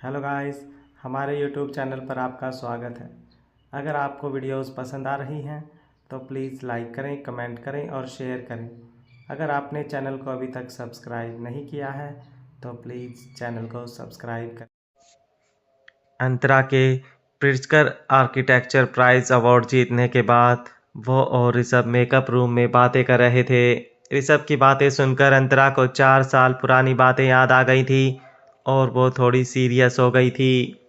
Hello guys, हमारे YouTube channel पर आपका स्वागत है। अगर आपको वीडियोस पसंद आ रही हैं तो प्लीज़ लाइक करें, कमेंट करें और शेयर करें। अगर आपने चैनल को अभी तक सब्सक्राइब नहीं किया है तो प्लीज़ चैनल को सब्सक्राइब करें। अंतरा के प्रिट्जकर आर्किटेक्चर प्राइज़ अवार्ड जीतने के बाद वो और ऋषभ मेकअप रूम में बातें कर रहे थे। ऋषभ की बातें सुनकर अंतरा को 4 साल पुरानी बातें याद आ गई थी और वो थोड़ी सीरियस हो गई थी।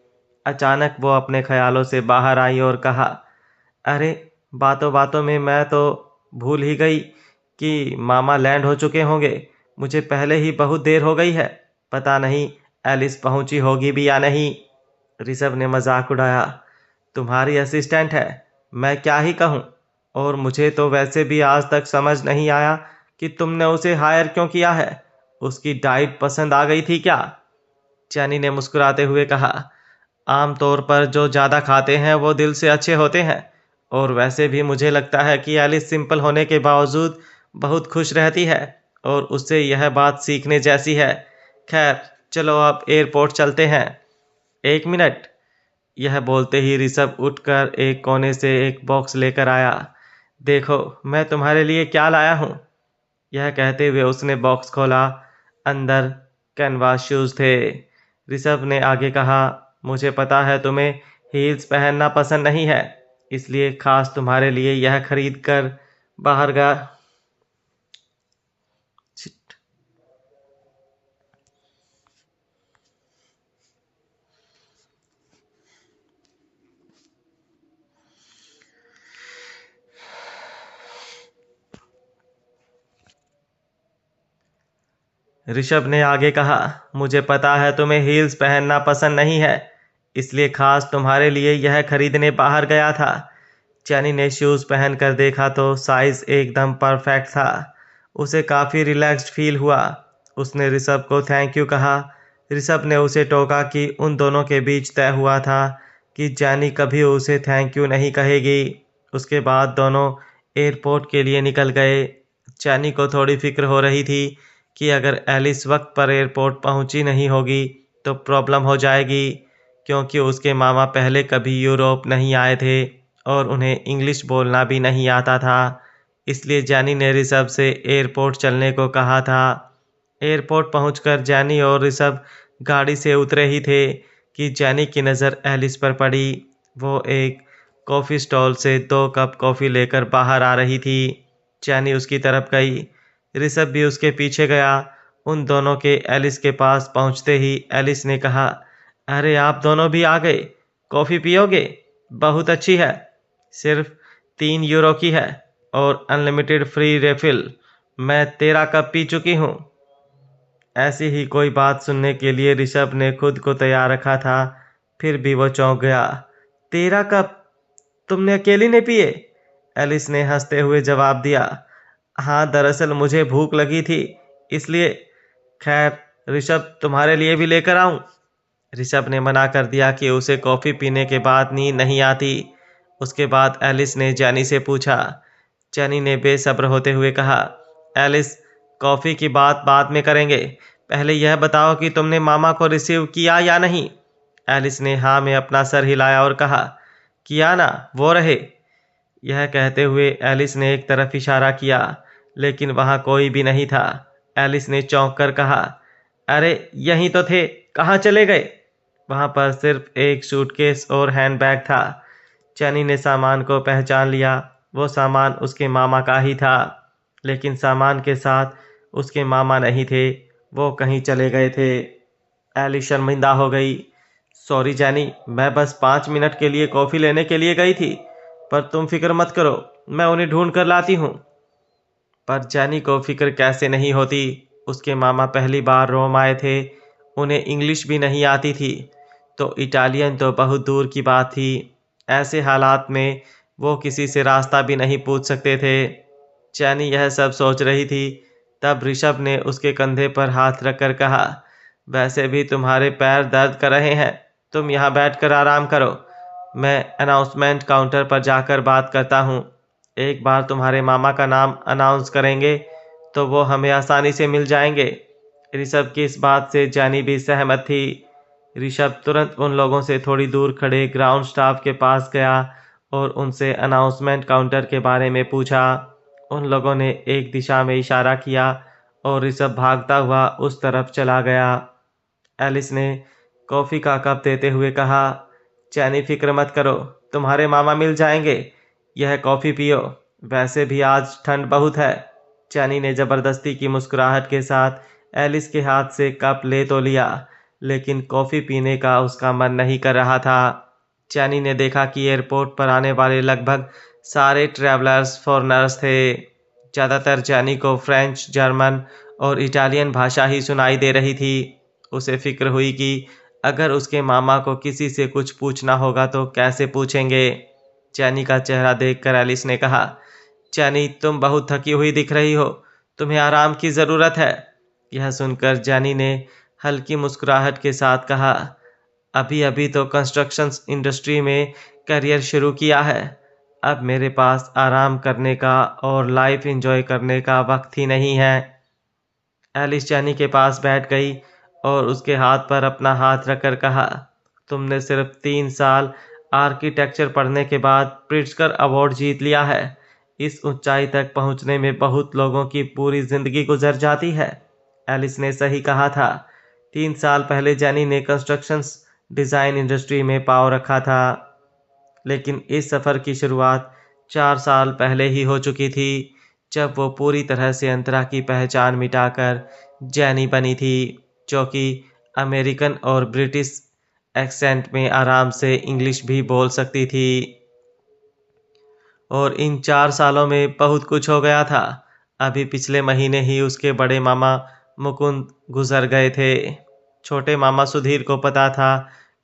अचानक वो अपने ख्यालों से बाहर आई और कहा, अरे बातों बातों में मैं तो भूल ही गई कि मामा लैंड हो चुके होंगे। मुझे पहले ही बहुत देर हो गई है। पता नहीं एलिस पहुंची होगी भी या नहीं। ऋषभ ने मजाक उड़ाया, तुम्हारी असिस्टेंट है, मैं क्या ही कहूँ। और मुझे तो वैसे भी आज तक समझ नहीं आया कि तुमने उसे हायर क्यों किया है। उसकी डाइट पसंद आ गई थी क्या? चैनी ने मुस्कुराते हुए कहा, आमतौर पर जो ज़्यादा खाते हैं वो दिल से अच्छे होते हैं। और वैसे भी मुझे लगता है कि एलिस सिंपल होने के बावजूद बहुत खुश रहती है और उससे यह बात सीखने जैसी है। खैर चलो अब एयरपोर्ट चलते हैं। 1 मिनट। यह बोलते ही ऋषभ उठकर एक कोने से एक बॉक्स लेकर आया। देखो मैं तुम्हारे लिए क्या लाया हूँ। यह कहते हुए उसने बॉक्स खोला। अंदर कैनवास शूज थे। ऋषभ ने आगे कहा, मुझे पता है तुम्हें हील्स पहनना पसंद नहीं है, इसलिए खास तुम्हारे लिए यह खरीद कर बाहर गया। ऋषभ ने आगे कहा, मुझे पता है तुम्हें हील्स पहनना पसंद नहीं है, इसलिए खास तुम्हारे लिए यह खरीदने बाहर गया था। चैनी ने शूज़ पहन कर देखा तो साइज एकदम परफेक्ट था। उसे काफ़ी रिलैक्स्ड फील हुआ। उसने ऋषभ को थैंक यू कहा। ऋषभ ने उसे टोका कि उन दोनों के बीच तय हुआ था कि चैनी कभी उसे थैंक यू नहीं कहेगी। उसके बाद दोनों एयरपोर्ट के लिए निकल गए। चैनी को थोड़ी फिक्र हो रही थी कि अगर एलिस वक्त पर एयरपोर्ट पहुंची नहीं होगी तो प्रॉब्लम हो जाएगी, क्योंकि उसके मामा पहले कभी यूरोप नहीं आए थे और उन्हें इंग्लिश बोलना भी नहीं आता था। इसलिए जैनी ने ऋषभ से एयरपोर्ट चलने को कहा था। एयरपोर्ट पहुंचकर जैनी और ऋषभ गाड़ी से उतरे ही थे कि जैनी की नज़र एलिस पर पड़ी। वो एक कॉफ़ी स्टॉल से 2 कप कॉफ़ी लेकर बाहर आ रही थी। जैनी उसकी तरफ गई। ऋषभ भी उसके पीछे गया। उन दोनों के एलिस के पास पहुंचते ही एलिस ने कहा, अरे आप दोनों भी आ गए। कॉफ़ी पियोगे? बहुत अच्छी है, सिर्फ 3 यूरो की है और अनलिमिटेड फ्री रिफिल। मैं 13 कप पी चुकी हूँ। ऐसी ही कोई बात सुनने के लिए ऋषभ ने खुद को तैयार रखा था, फिर भी वो चौंक गया। 13 कप तुमने अकेली ने पिए? एलिस ने हंसते हुए जवाब दिया, हाँ दरअसल मुझे भूख लगी थी इसलिए। खैर ऋषभ तुम्हारे लिए भी लेकर आऊं? ऋषभ ने मना कर दिया कि उसे कॉफ़ी पीने के बाद नींद नहीं आती। उसके बाद एलिस ने जैनी से पूछा। जैनी ने बेसब्र होते हुए कहा, एलिस कॉफ़ी की बात बाद में करेंगे, पहले यह बताओ कि तुमने मामा को रिसीव किया या नहीं। एलिस ने हाँ में अपना सर हिलाया और कहा, किया ना, वो रहे। यह कहते हुए एलिस ने एक तरफ इशारा किया, लेकिन वहाँ कोई भी नहीं था। एलिस ने चौंक कर कहा, अरे यहीं तो थे, कहाँ चले गए? वहाँ पर सिर्फ एक सूटकेस और हैंडबैग था। चैनी ने सामान को पहचान लिया। वो सामान उसके मामा का ही था, लेकिन सामान के साथ उसके मामा नहीं थे, वो कहीं चले गए थे। एलिस शर्मिंदा हो गई। सॉरी जैनी, मैं बस 5 मिनट के लिए कॉफ़ी लेने के लिए गई थी, पर तुम फिक्र मत करो, मैं उन्हें ढूंढ कर लाती हूँ। पर जैनी को फिक्र कैसे नहीं होती। उसके मामा पहली बार रोम आए थे, उन्हें इंग्लिश भी नहीं आती थी, तो इटालियन तो बहुत दूर की बात थी। ऐसे हालात में वो किसी से रास्ता भी नहीं पूछ सकते थे। जैनी यह सब सोच रही थी, तब ऋषभ ने उसके कंधे पर हाथ रखकर कहा, वैसे भी तुम्हारे पैर दर्द कर रहे हैं, तुम यहाँ बैठकर आराम करो, मैं अनाउंसमेंट काउंटर पर जाकर बात करता हूँ। एक बार तुम्हारे मामा का नाम अनाउंस करेंगे तो वो हमें आसानी से मिल जाएंगे। ऋषभ की इस बात से जैनी भी सहमत थी। ऋषभ तुरंत उन लोगों से थोड़ी दूर खड़े ग्राउंड स्टाफ के पास गया और उनसे अनाउंसमेंट काउंटर के बारे में पूछा। उन लोगों ने एक दिशा में इशारा किया और ऋषभ भागता हुआ उस तरफ चला गया। एलिस ने कॉफ़ी का कप देते हुए कहा, चैनी फिक्र मत करो, तुम्हारे मामा मिल जाएंगे। यह कॉफ़ी पियो, वैसे भी आज ठंड बहुत है। चैनी ने ज़बरदस्ती की मुस्कुराहट के साथ एलिस के हाथ से कप ले तो लिया, लेकिन कॉफ़ी पीने का उसका मन नहीं कर रहा था। चैनी ने देखा कि एयरपोर्ट पर आने वाले लगभग सारे ट्रैवलर्स फॉरेनर्स थे। ज़्यादातर चैनी को फ्रेंच, जर्मन और इटालियन भाषा ही सुनाई दे रही थी। उसे फिक्र हुई कि अगर उसके मामा को किसी से कुछ पूछना होगा तो कैसे पूछेंगे। चैनी का चेहरा देखकर एलिस ने कहा, चैनी तुम बहुत थकी हुई दिख रही हो, तुम्हें आराम की ज़रूरत है। यह सुनकर जैनी ने हल्की मुस्कुराहट के साथ कहा, अभी अभी तो कंस्ट्रक्शन इंडस्ट्री में करियर शुरू किया है, अब मेरे पास आराम करने का और लाइफ एंजॉय करने का वक्त ही नहीं है। एलिस चैनी के पास बैठ गई और उसके हाथ पर अपना हाथ रखकर कहा, तुमने सिर्फ 3 साल आर्किटेक्चर पढ़ने के बाद प्रिट्जकर अवार्ड जीत लिया है। इस ऊंचाई तक पहुंचने में बहुत लोगों की पूरी जिंदगी गुजर जाती है। एलिस ने सही कहा था। 3 साल पहले जैनी ने कंस्ट्रक्शन डिज़ाइन इंडस्ट्री में पाँव रखा था, लेकिन इस सफ़र की शुरुआत 4 साल पहले ही हो चुकी थी, जब वो पूरी तरह से अंतरा की पहचान मिटाकर जैनी बनी थी, जो कि अमेरिकन और ब्रिटिश एक्सेंट में आराम से इंग्लिश भी बोल सकती थी। और इन 4 सालों में बहुत कुछ हो गया था। अभी पिछले महीने ही उसके बड़े मामा मुकुंद गुजर गए थे। छोटे मामा सुधीर को पता था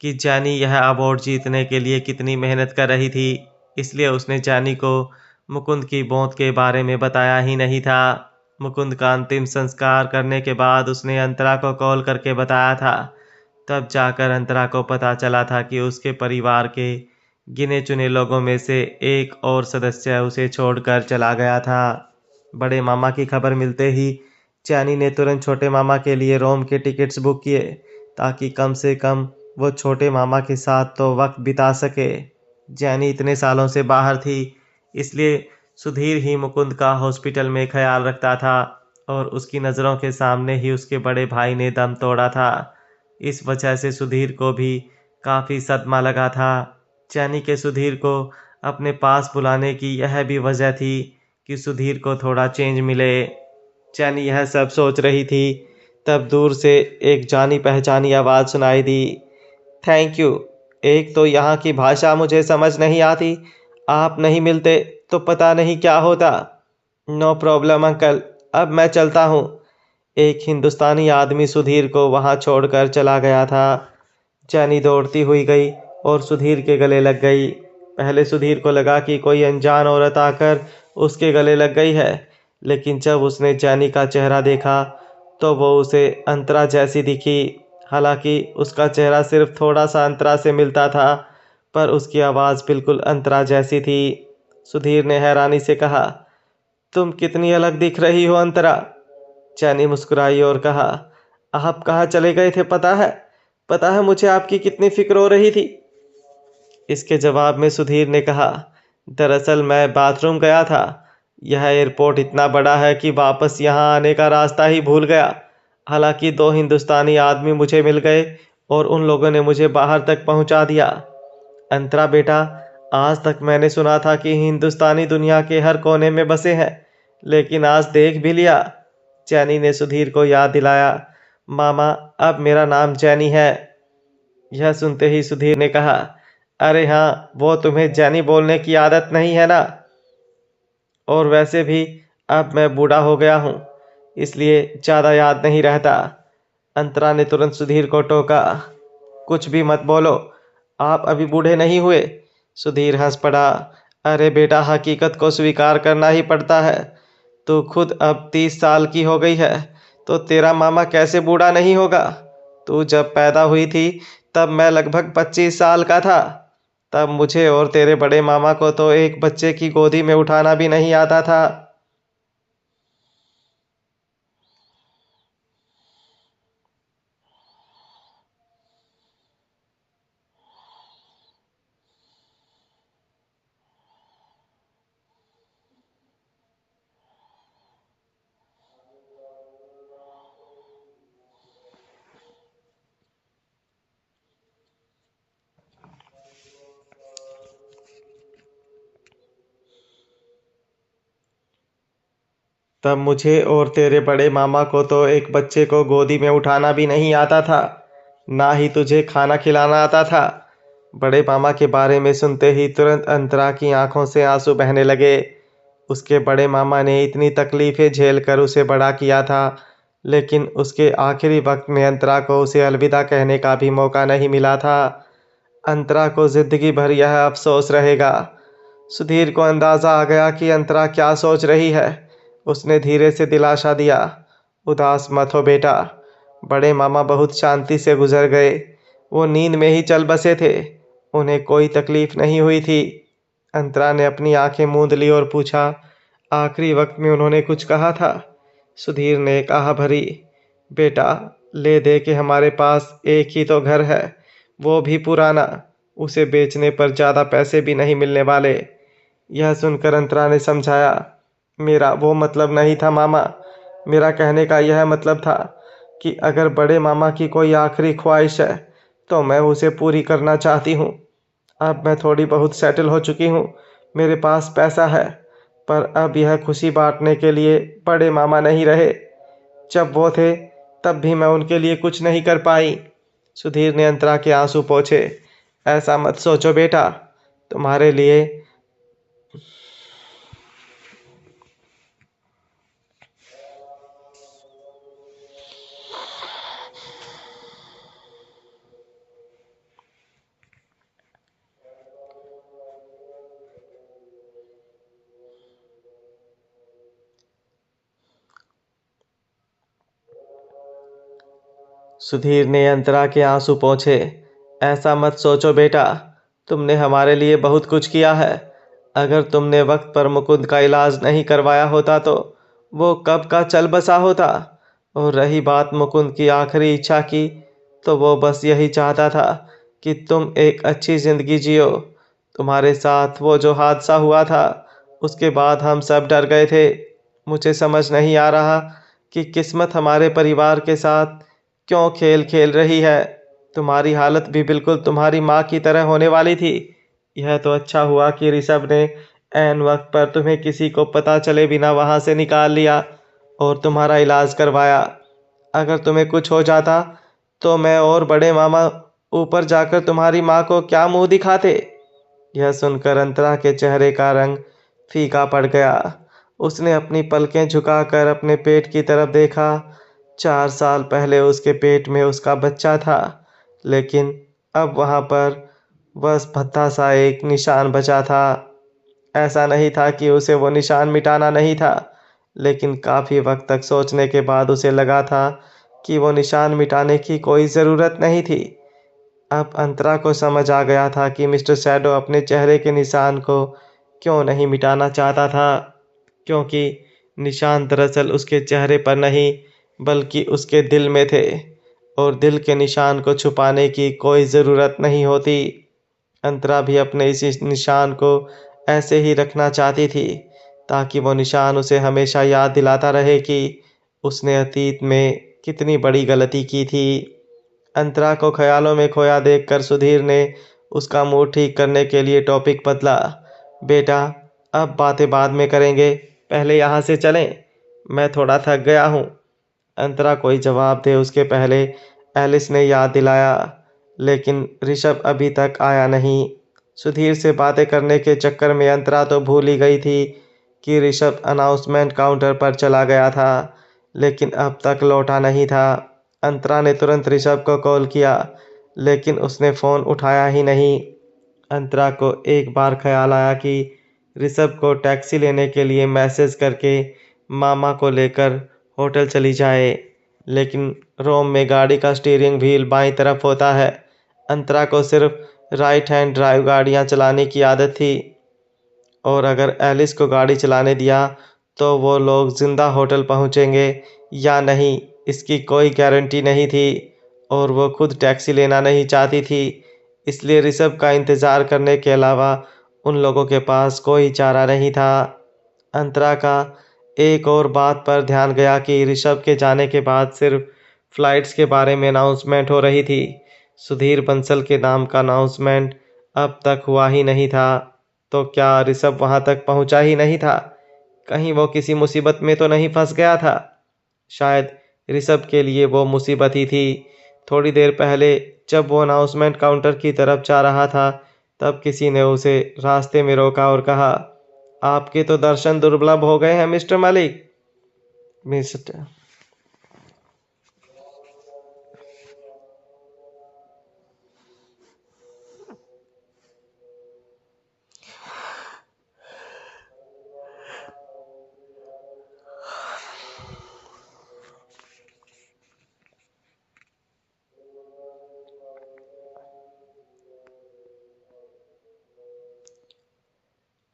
कि जैनी यह अवार्ड जीतने के लिए कितनी मेहनत कर रही थी, इसलिए उसने जैनी को मुकुंद की मौत के बारे में बताया ही नहीं था। मुकुंद का अंतिम संस्कार करने के बाद उसने अंतरा को कॉल करके बताया था। तब जाकर अंतरा को पता चला था कि उसके परिवार के गिने चुने लोगों में से एक और सदस्य उसे छोड़कर चला गया था। बड़े मामा की खबर मिलते ही चैनी ने तुरंत छोटे मामा के लिए रोम के टिकट्स बुक किए, ताकि कम से कम वो छोटे मामा के साथ तो वक्त बिता सके। जैनी इतने सालों से बाहर थी, इसलिए सुधीर ही मुकुंद का हॉस्पिटल में ख्याल रखता था और उसकी नज़रों के सामने ही उसके बड़े भाई ने दम तोड़ा था। इस वजह से सुधीर को भी काफ़ी सदमा लगा था। चैनी के सुधीर को अपने पास बुलाने की यह भी वजह थी कि सुधीर को थोड़ा चेंज मिले। चैनी यह सब सोच रही थी, तब दूर से एक जानी पहचानी आवाज़ सुनाई दी, थैंक यू। एक तो यहाँ की भाषा मुझे समझ नहीं आती, आप नहीं मिलते तो पता नहीं क्या होता। नो प्रॉब्लम अंकल, अब मैं चलता हूँ। एक हिंदुस्तानी आदमी सुधीर को वहाँ छोड़कर चला गया था। चैनी दौड़ती हुई गई और सुधीर के गले लग गई। पहले सुधीर को लगा कि कोई अनजान औरत आकर उसके गले लग गई है, लेकिन जब उसने चैनी का चेहरा देखा तो वो उसे अंतरा जैसी दिखी। हालांकि उसका चेहरा सिर्फ थोड़ा सा अंतरा से मिलता था, पर उसकी आवाज़ बिल्कुल अंतरा जैसी थी। सुधीर ने हैरानी से कहा, तुम कितनी अलग दिख रही हो अंतरा। चैनी मुस्कुराई और कहा, आप कहाँ चले गए थे पता है मुझे आपकी कितनी फिक्र हो रही थी। इसके जवाब में सुधीर ने कहा, दरअसल मैं बाथरूम गया था। यह एयरपोर्ट इतना बड़ा है कि वापस यहाँ आने का रास्ता ही भूल गया। हालांकि 2 हिंदुस्तानी आदमी मुझे मिल गए और उन लोगों ने मुझे बाहर तक पहुँचा दिया। अंतरा बेटा, आज तक मैंने सुना था कि हिंदुस्तानी दुनिया के हर कोने में बसे हैं, लेकिन आज देख भी लिया। चैनी ने सुधीर को याद दिलाया, मामा अब मेरा नाम चैनी है। यह सुनते ही सुधीर ने कहा, अरे हाँ, वो तुम्हें जैनी बोलने की आदत नहीं है ना। और वैसे भी अब मैं बूढ़ा हो गया हूँ, इसलिए ज़्यादा याद नहीं रहता। अंतरा ने तुरंत सुधीर को टोका, कुछ भी मत बोलो, आप अभी बूढ़े नहीं हुए। सुधीर हंस पड़ा, अरे बेटा, हकीकत को स्वीकार करना ही पड़ता है। तू खुद अब 30 साल की हो गई है, तो तेरा मामा कैसे बूढ़ा नहीं होगा। तू जब पैदा हुई थी तब मैं लगभग 25 साल का था। तब मुझे और तेरे बड़े मामा को तो एक बच्चे की गोदी में उठाना भी नहीं आता था। तब मुझे और तेरे बड़े मामा को तो एक बच्चे को गोदी में उठाना भी नहीं आता था, ना ही तुझे खाना खिलाना आता था। बड़े मामा के बारे में सुनते ही तुरंत अंतरा की आंखों से आंसू बहने लगे। उसके बड़े मामा ने इतनी तकलीफें झेल कर उसे बड़ा किया था, लेकिन उसके आखिरी वक्त में अंतरा को उसे अलविदा कहने का भी मौका नहीं मिला था। अंतरा को जिंदगी भर यह अफसोस रहेगा। सुधीर को अंदाजा आ गया कि अंतरा क्या सोच रही है। उसने धीरे से दिलासा दिया, उदास मत हो बेटा, बड़े मामा बहुत शांति से गुजर गए। वो नींद में ही चल बसे थे, उन्हें कोई तकलीफ नहीं हुई थी। अंतरा ने अपनी आंखें मूंद ली और पूछा, आखिरी वक्त में उन्होंने कुछ कहा था? सुधीर ने कहा भरी, बेटा ले दे के हमारे पास एक ही तो घर है, वो भी पुराना, उसे बेचने पर ज़्यादा पैसे भी नहीं मिलने वाले। यह सुनकर अंतरा ने समझाया, मेरा वो मतलब नहीं था मामा, मेरा कहने का यह मतलब था कि अगर बड़े मामा की कोई आखिरी ख्वाहिश है तो मैं उसे पूरी करना चाहती हूँ। अब मैं थोड़ी बहुत सेटल हो चुकी हूँ, मेरे पास पैसा है, पर अब यह खुशी बांटने के लिए बड़े मामा नहीं रहे। जब वो थे तब भी मैं उनके लिए कुछ नहीं कर पाई। सुधीर ने अंतरा के आंसू पोंछे। ऐसा मत सोचो बेटा, तुम्हारे लिए सुधीर ने अंतरा के आंसू पोंछे। ऐसा मत सोचो बेटा, तुमने हमारे लिए बहुत कुछ किया है। अगर तुमने वक्त पर मुकुंद का इलाज नहीं करवाया होता तो वो कब का चल बसा होता। और रही बात मुकुंद की आखिरी इच्छा की, तो वो बस यही चाहता था कि तुम एक अच्छी जिंदगी जियो। तुम्हारे साथ वो जो हादसा हुआ था, उसके बाद हम सब डर गए थे। मुझे समझ नहीं आ रहा कि किस्मत हमारे परिवार के साथ क्यों खेल खेल रही है। तुम्हारी हालत भी बिल्कुल तुम्हारी माँ की तरह होने वाली थी। यह तो अच्छा हुआ कि ऋषभ ने ऐन वक्त पर तुम्हें किसी को पता चले बिना वहां से निकाल लिया और तुम्हारा इलाज करवाया। अगर तुम्हें कुछ हो जाता तो मैं और बड़े मामा ऊपर जाकर तुम्हारी माँ को क्या मुंह दिखाते। यह सुनकर अंतरा के चेहरे का रंग फीका पड़ गया। उसने अपनी पलकें झुकाकर अपने पेट की तरफ देखा। 4 साल पहले उसके पेट में उसका बच्चा था, लेकिन अब वहाँ पर बस भद्दा सा एक निशान बचा था। ऐसा नहीं था कि उसे वो निशान मिटाना नहीं था, लेकिन काफ़ी वक्त तक सोचने के बाद उसे लगा था कि वो निशान मिटाने की कोई ज़रूरत नहीं थी। अब अंतरा को समझ आ गया था कि मिस्टर शैडो अपने चेहरे के निशान को क्यों नहीं मिटाना चाहता था, क्योंकि निशान दरअसल उसके चेहरे पर नहीं बल्कि उसके दिल में थे, और दिल के निशान को छुपाने की कोई ज़रूरत नहीं होती। अंतरा भी अपने इसी निशान को ऐसे ही रखना चाहती थी, ताकि वो निशान उसे हमेशा याद दिलाता रहे कि उसने अतीत में कितनी बड़ी गलती की थी। अंतरा को ख्यालों में खोया देखकर सुधीर ने उसका मूड ठीक करने के लिए टॉपिक बदला। बेटा, अब बातें बाद में करेंगे, पहले यहाँ से चलें, मैं थोड़ा थक गया हूँ। अंतरा कोई जवाब दे उसके पहले एलिस ने याद दिलाया, लेकिन ऋषभ अभी तक आया नहीं। सुधीर से बातें करने के चक्कर में अंतरा तो भूल ही गई थी कि ऋषभ अनाउंसमेंट काउंटर पर चला गया था, लेकिन अब तक लौटा नहीं था। अंतरा ने तुरंत ऋषभ को कॉल किया, लेकिन उसने फ़ोन उठाया ही नहीं। अंतरा को एक बार ख्याल आया कि ऋषभ को टैक्सी लेने के लिए मैसेज करके मामा को लेकर होटल चली जाए, लेकिन रोम में गाड़ी का स्टीयरिंग व्हील बाईं तरफ होता है। अंतरा को सिर्फ राइट हैंड ड्राइव गाड़ियां चलाने की आदत थी, और अगर एलिस को गाड़ी चलाने दिया तो वो लोग जिंदा होटल पहुंचेंगे या नहीं, इसकी कोई गारंटी नहीं थी। और वो खुद टैक्सी लेना नहीं चाहती थी, इसलिए ऋषभ का इंतज़ार करने के अलावा उन लोगों के पास कोई चारा नहीं था। अंतरा का एक और बात पर ध्यान गया कि ऋषभ के जाने के बाद सिर्फ फ्लाइट्स के बारे में अनाउंसमेंट हो रही थी। सुधीर बंसल के नाम का अनाउंसमेंट अब तक हुआ ही नहीं था। तो क्या ऋषभ वहां तक पहुंचा ही नहीं था? कहीं वो किसी मुसीबत में तो नहीं फंस गया था। शायद ऋषभ के लिए वो मुसीबत ही थी। थोड़ी देर पहले जब वो अनाउंसमेंट काउंटर की तरफ जा रहा था, तब किसी ने उसे रास्ते में रोका और कहा, आपके तो दर्शन दुर्लभ हो गए हैं मिस्टर मलिक। मिस्टर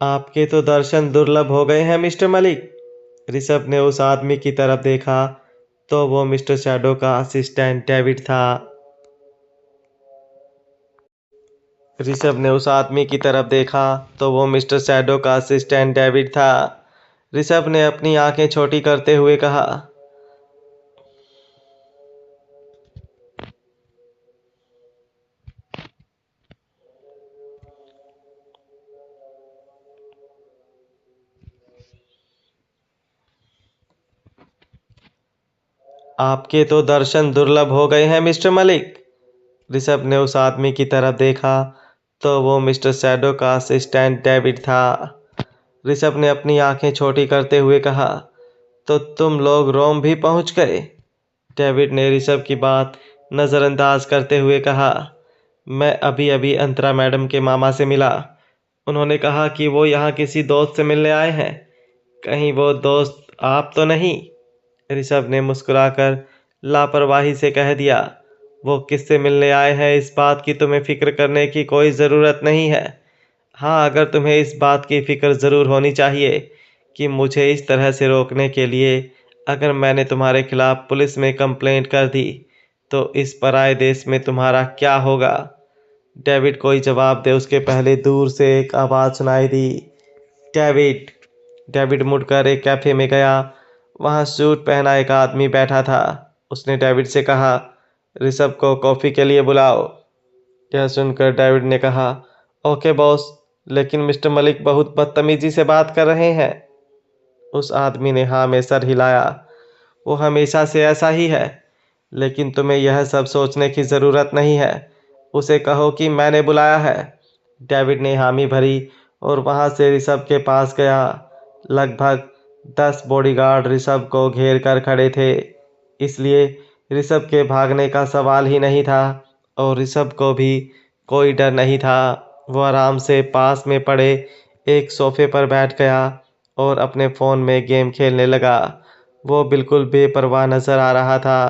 आपके तो दर्शन दुर्लभ हो गए हैं मिस्टर मलिक। ऋषभ ने उस आदमी की तरफ देखा तो वो मिस्टर शैडो का असिस्टेंट डेविड था। ऋषभ ने उस आदमी की तरफ देखा तो वो मिस्टर शैडो का असिस्टेंट डेविड था। ऋषभ ने अपनी आंखें छोटी करते हुए कहा, आपके तो दर्शन दुर्लभ हो गए हैं मिस्टर मलिक। ऋषभ ने उस आदमी की तरफ देखा तो वो मिस्टर शैडो का असिस्टेंट डेविड था। ऋषभ ने अपनी आंखें छोटी करते हुए कहा, तो तुम लोग रोम भी पहुंच गए। डेविड ने ऋषभ की बात नज़रअंदाज करते हुए कहा, मैं अभी अभी अंतरा मैडम के मामा से मिला। उन्होंने कहा कि वो यहाँ किसी दोस्त से मिलने आए हैं। कहीं वो दोस्त आप तो नहीं। ऋषभ ने मुस्कुराकर लापरवाही से कह दिया, वो किससे मिलने आए हैं इस बात की तुम्हें फिक्र करने की कोई ज़रूरत नहीं है। हाँ, अगर तुम्हें इस बात की फिक्र ज़रूर होनी चाहिए कि मुझे इस तरह से रोकने के लिए अगर मैंने तुम्हारे खिलाफ पुलिस में कंप्लेंट कर दी तो इस पराए देश में तुम्हारा क्या होगा। डेविड कोई जवाब दे उसके पहले दूर से एक आवाज़ सुनाई दी, डेविड। डेविड मुड़कर एक कैफ़े में गया। वहाँ सूट पहना एक आदमी बैठा था। उसने डेविड से कहा, ऋषभ को कॉफ़ी के लिए बुलाओ। यह सुनकर डेविड ने कहा, ओके बॉस, लेकिन मिस्टर मलिक बहुत बदतमीजी से बात कर रहे हैं। उस आदमी ने हाँ में सर हिलाया। वो हमेशा से ऐसा ही है, लेकिन तुम्हें यह सब सोचने की ज़रूरत नहीं है। उसे कहो कि मैंने बुलाया है। डेविड ने हामी भरी और वहाँ से ऋषभ के पास गया। लगभग 10 बॉडीगार्ड ऋषभ को घेर कर खड़े थे, इसलिए ऋषभ के भागने का सवाल ही नहीं था और ऋषभ को भी कोई डर नहीं था। वो आराम से पास में पड़े एक सोफे पर बैठ गया और अपने फ़ोन में गेम खेलने लगा। वो बिल्कुल बेपरवाह नज़र आ रहा था।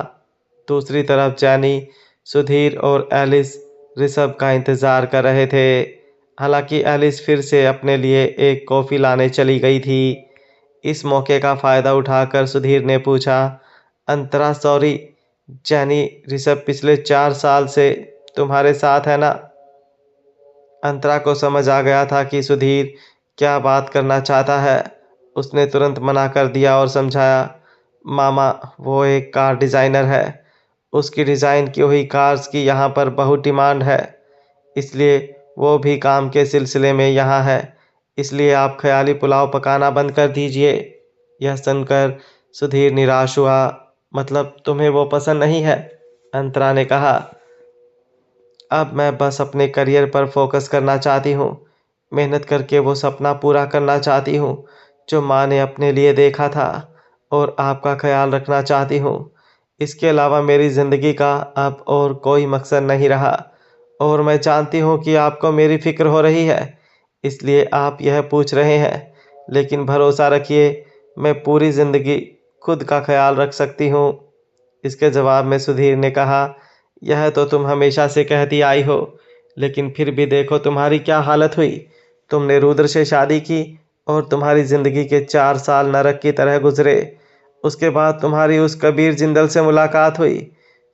दूसरी तरफ जैनी, सुधीर और एलिस ऋषभ का इंतज़ार कर रहे थे। हालांकि एलिस फिर से अपने लिए एक कॉफ़ी लाने चली गई थी। इस मौके का फ़ायदा उठाकर सुधीर ने पूछा, अंतरा सॉरी, जैनी, ऋषभ पिछले 4 साल से तुम्हारे साथ है ना। अंतरा को समझ आ गया था कि सुधीर क्या बात करना चाहता है। उसने तुरंत मना कर दिया और समझाया, मामा, वो एक कार डिज़ाइनर है। उसकी डिज़ाइन की हुई कार्स की यहाँ पर बहुत डिमांड है, इसलिए वो भी काम के सिलसिले में यहाँ है। इसलिए आप ख्याली पुलाव पकाना बंद कर दीजिए। यह सुनकर सुधीर निराश हुआ। मतलब तुम्हें वो पसंद नहीं है? अंतरा ने कहा, अब मैं बस अपने करियर पर फोकस करना चाहती हूँ। मेहनत करके वो सपना पूरा करना चाहती हूँ जो माँ ने अपने लिए देखा था, और आपका ख्याल रखना चाहती हूँ। इसके अलावा मेरी ज़िंदगी का अब और कोई मकसद नहीं रहा, और मैं जानती हूँ कि आपको मेरी फ़िक्र हो रही है, इसलिए आप यह पूछ रहे हैं। लेकिन भरोसा रखिए, मैं पूरी ज़िंदगी खुद का ख्याल रख सकती हूँ। इसके जवाब में सुधीर ने कहा, यह तो तुम हमेशा से कहती आई हो, लेकिन फिर भी देखो तुम्हारी क्या हालत हुई। तुमने रुद्र से शादी की और तुम्हारी ज़िंदगी के 4 साल नरक की तरह गुजरे। उसके बाद तुम्हारी उस कबीर जिंदल से मुलाकात हुई।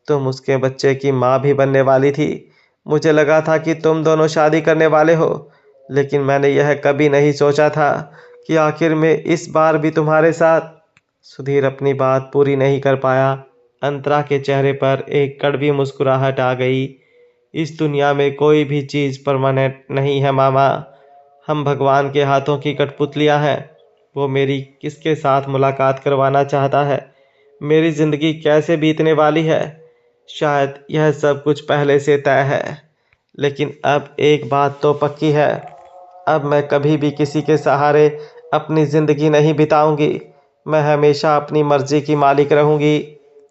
तुम उसके बच्चे की माँ भी बनने वाली थी। मुझे लगा था कि तुम दोनों शादी करने वाले हो, लेकिन मैंने यह कभी नहीं सोचा था कि आखिर में इस बार भी तुम्हारे साथ। सुधीर अपनी बात पूरी नहीं कर पाया। अंतरा के चेहरे पर एक कड़वी मुस्कुराहट आ गई। इस दुनिया में कोई भी चीज़ परमानेंट नहीं है मामा। हम भगवान के हाथों की कठपुतलियां हैं। वो मेरी किसके साथ मुलाकात करवाना चाहता है, मेरी ज़िंदगी कैसे बीतने वाली है। शायद यह सब कुछ पहले से तय है, लेकिन अब एक बात तो पक्की है, अब मैं कभी भी किसी के सहारे अपनी ज़िंदगी नहीं बिताऊंगी। मैं हमेशा अपनी मर्ज़ी की मालिक रहूंगी।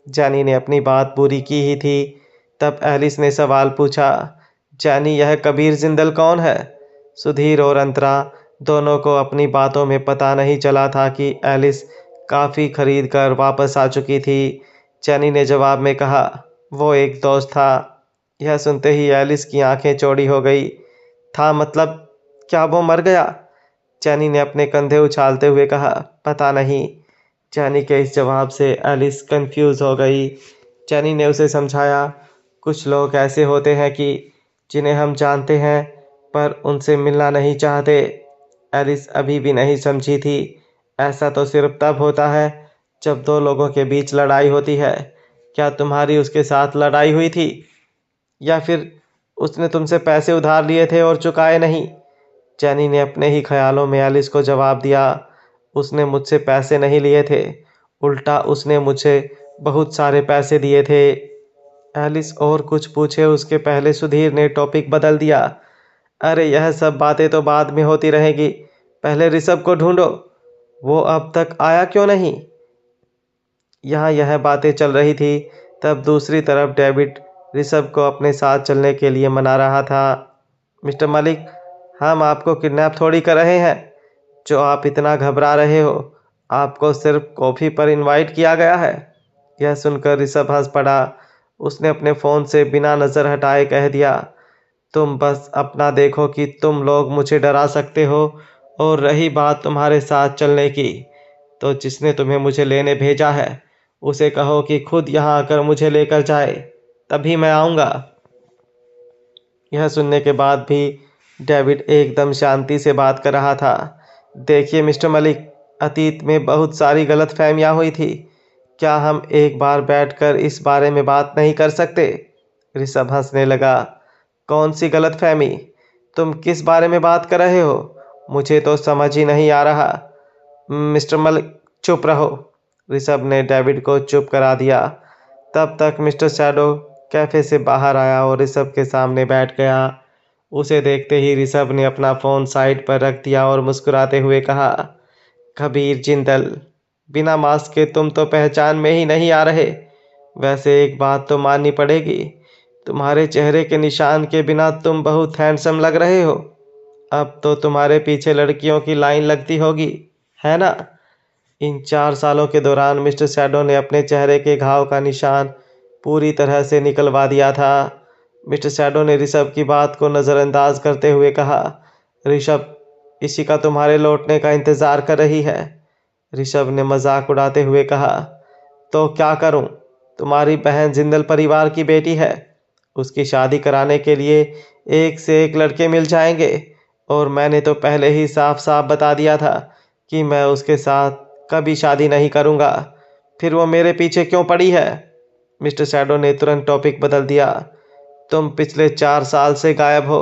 जैनी ने अपनी बात पूरी की ही थी, तब एलिस ने सवाल पूछा, जैनी, यह कबीर जिंदल कौन है? सुधीर और अंतरा दोनों को अपनी बातों में पता नहीं चला था कि एलिस काफ़ी खरीद कर वापस आ चुकी थी। जैनी ने जवाब में कहा, वो एक दोस्त था। यह सुनते ही एलिस की आंखें चौड़ी हो गई। था मतलब, क्या वो मर गया? जैनी ने अपने कंधे उछालते हुए कहा, पता नहीं। जैनी के इस जवाब से एलिस कंफ्यूज हो गई। जैनी ने उसे समझाया, कुछ लोग ऐसे होते हैं कि जिन्हें हम जानते हैं पर उनसे मिलना नहीं चाहते। एलिस अभी भी नहीं समझी थी। ऐसा तो सिर्फ तब होता है जब दो लोगों के बीच लड़ाई होती है। क्या तुम्हारी उसके साथ लड़ाई हुई थी, या फिर उसने तुमसे पैसे उधार लिए थे और चुकाए नहीं? जैनी ने अपने ही ख्यालों में एलिस को जवाब दिया, उसने मुझसे पैसे नहीं लिए थे, उल्टा उसने मुझे बहुत सारे पैसे दिए थे। एलिस और कुछ पूछे उसके पहले सुधीर ने टॉपिक बदल दिया। अरे यह सब बातें तो बाद में होती रहेगी, पहले ऋषभ को ढूंढो, वो अब तक आया क्यों नहीं? यहाँ यह बातें चल रही थी, तब दूसरी तरफ डेविड ऋषभ को अपने साथ चलने के लिए मना रहा था। मिस्टर मलिक, हम आपको किडनैप थोड़ी कर रहे हैं जो आप इतना घबरा रहे हो। आपको सिर्फ कॉफ़ी पर इनवाइट किया गया है। यह सुनकर ऋषभ हंस पड़ा। उसने अपने फ़ोन से बिना नज़र हटाए कह दिया, तुम बस अपना देखो कि तुम लोग मुझे डरा सकते हो, और रही बात तुम्हारे साथ चलने की, तो जिसने तुम्हें मुझे लेने भेजा है उसे कहो कि खुद यहाँ आकर मुझे लेकर जाए, तभी मैं आऊँगा। यह सुनने के बाद भी डेविड एकदम शांति से बात कर रहा था। देखिए मिस्टर मलिक, अतीत में बहुत सारी गलतफहमियां हुई थी। क्या हम एक बार बैठकर इस बारे में बात नहीं कर सकते? ऋषभ हंसने लगा। कौन सी गलतफहमी? तुम किस बारे में बात कर रहे हो? मुझे तो समझ ही नहीं आ रहा। मिस्टर मलिक, चुप रहो। ऋषभ ने डेविड को चुप करा दिया। तब तक मिस्टर शैडो कैफ़े से बाहर आया और ऋषभ के सामने बैठ गया। उसे देखते ही ऋषभ ने अपना फ़ोन साइड पर रख दिया और मुस्कुराते हुए कहा, कबीर जिंदल, बिना मास्क के तुम तो पहचान में ही नहीं आ रहे। वैसे एक बात तो माननी पड़ेगी, तुम्हारे चेहरे के निशान के बिना तुम बहुत हैंडसम लग रहे हो। अब तो तुम्हारे पीछे लड़कियों की लाइन लगती होगी, है ना? इन 4 सालों के दौरान मिस्टर शैडो ने अपने चेहरे के घाव का निशान पूरी तरह से निकलवा दिया था। मिस्टर शैडो ने ऋषभ की बात को नज़रअंदाज करते हुए कहा, ऋषभ, इशिका तुम्हारे लौटने का इंतज़ार कर रही है। ऋषभ ने मजाक उड़ाते हुए कहा, तो क्या करूं? तुम्हारी बहन जिंदल परिवार की बेटी है, उसकी शादी कराने के लिए एक से एक लड़के मिल जाएंगे, और मैंने तो पहले ही साफ साफ बता दिया था कि मैं उसके साथ कभी शादी नहीं करूंगा। फिर वो मेरे पीछे क्यों पड़ी है? मिस्टर शैडो ने तुरंत टॉपिक बदल दिया। तुम पिछले 4 साल से गायब हो,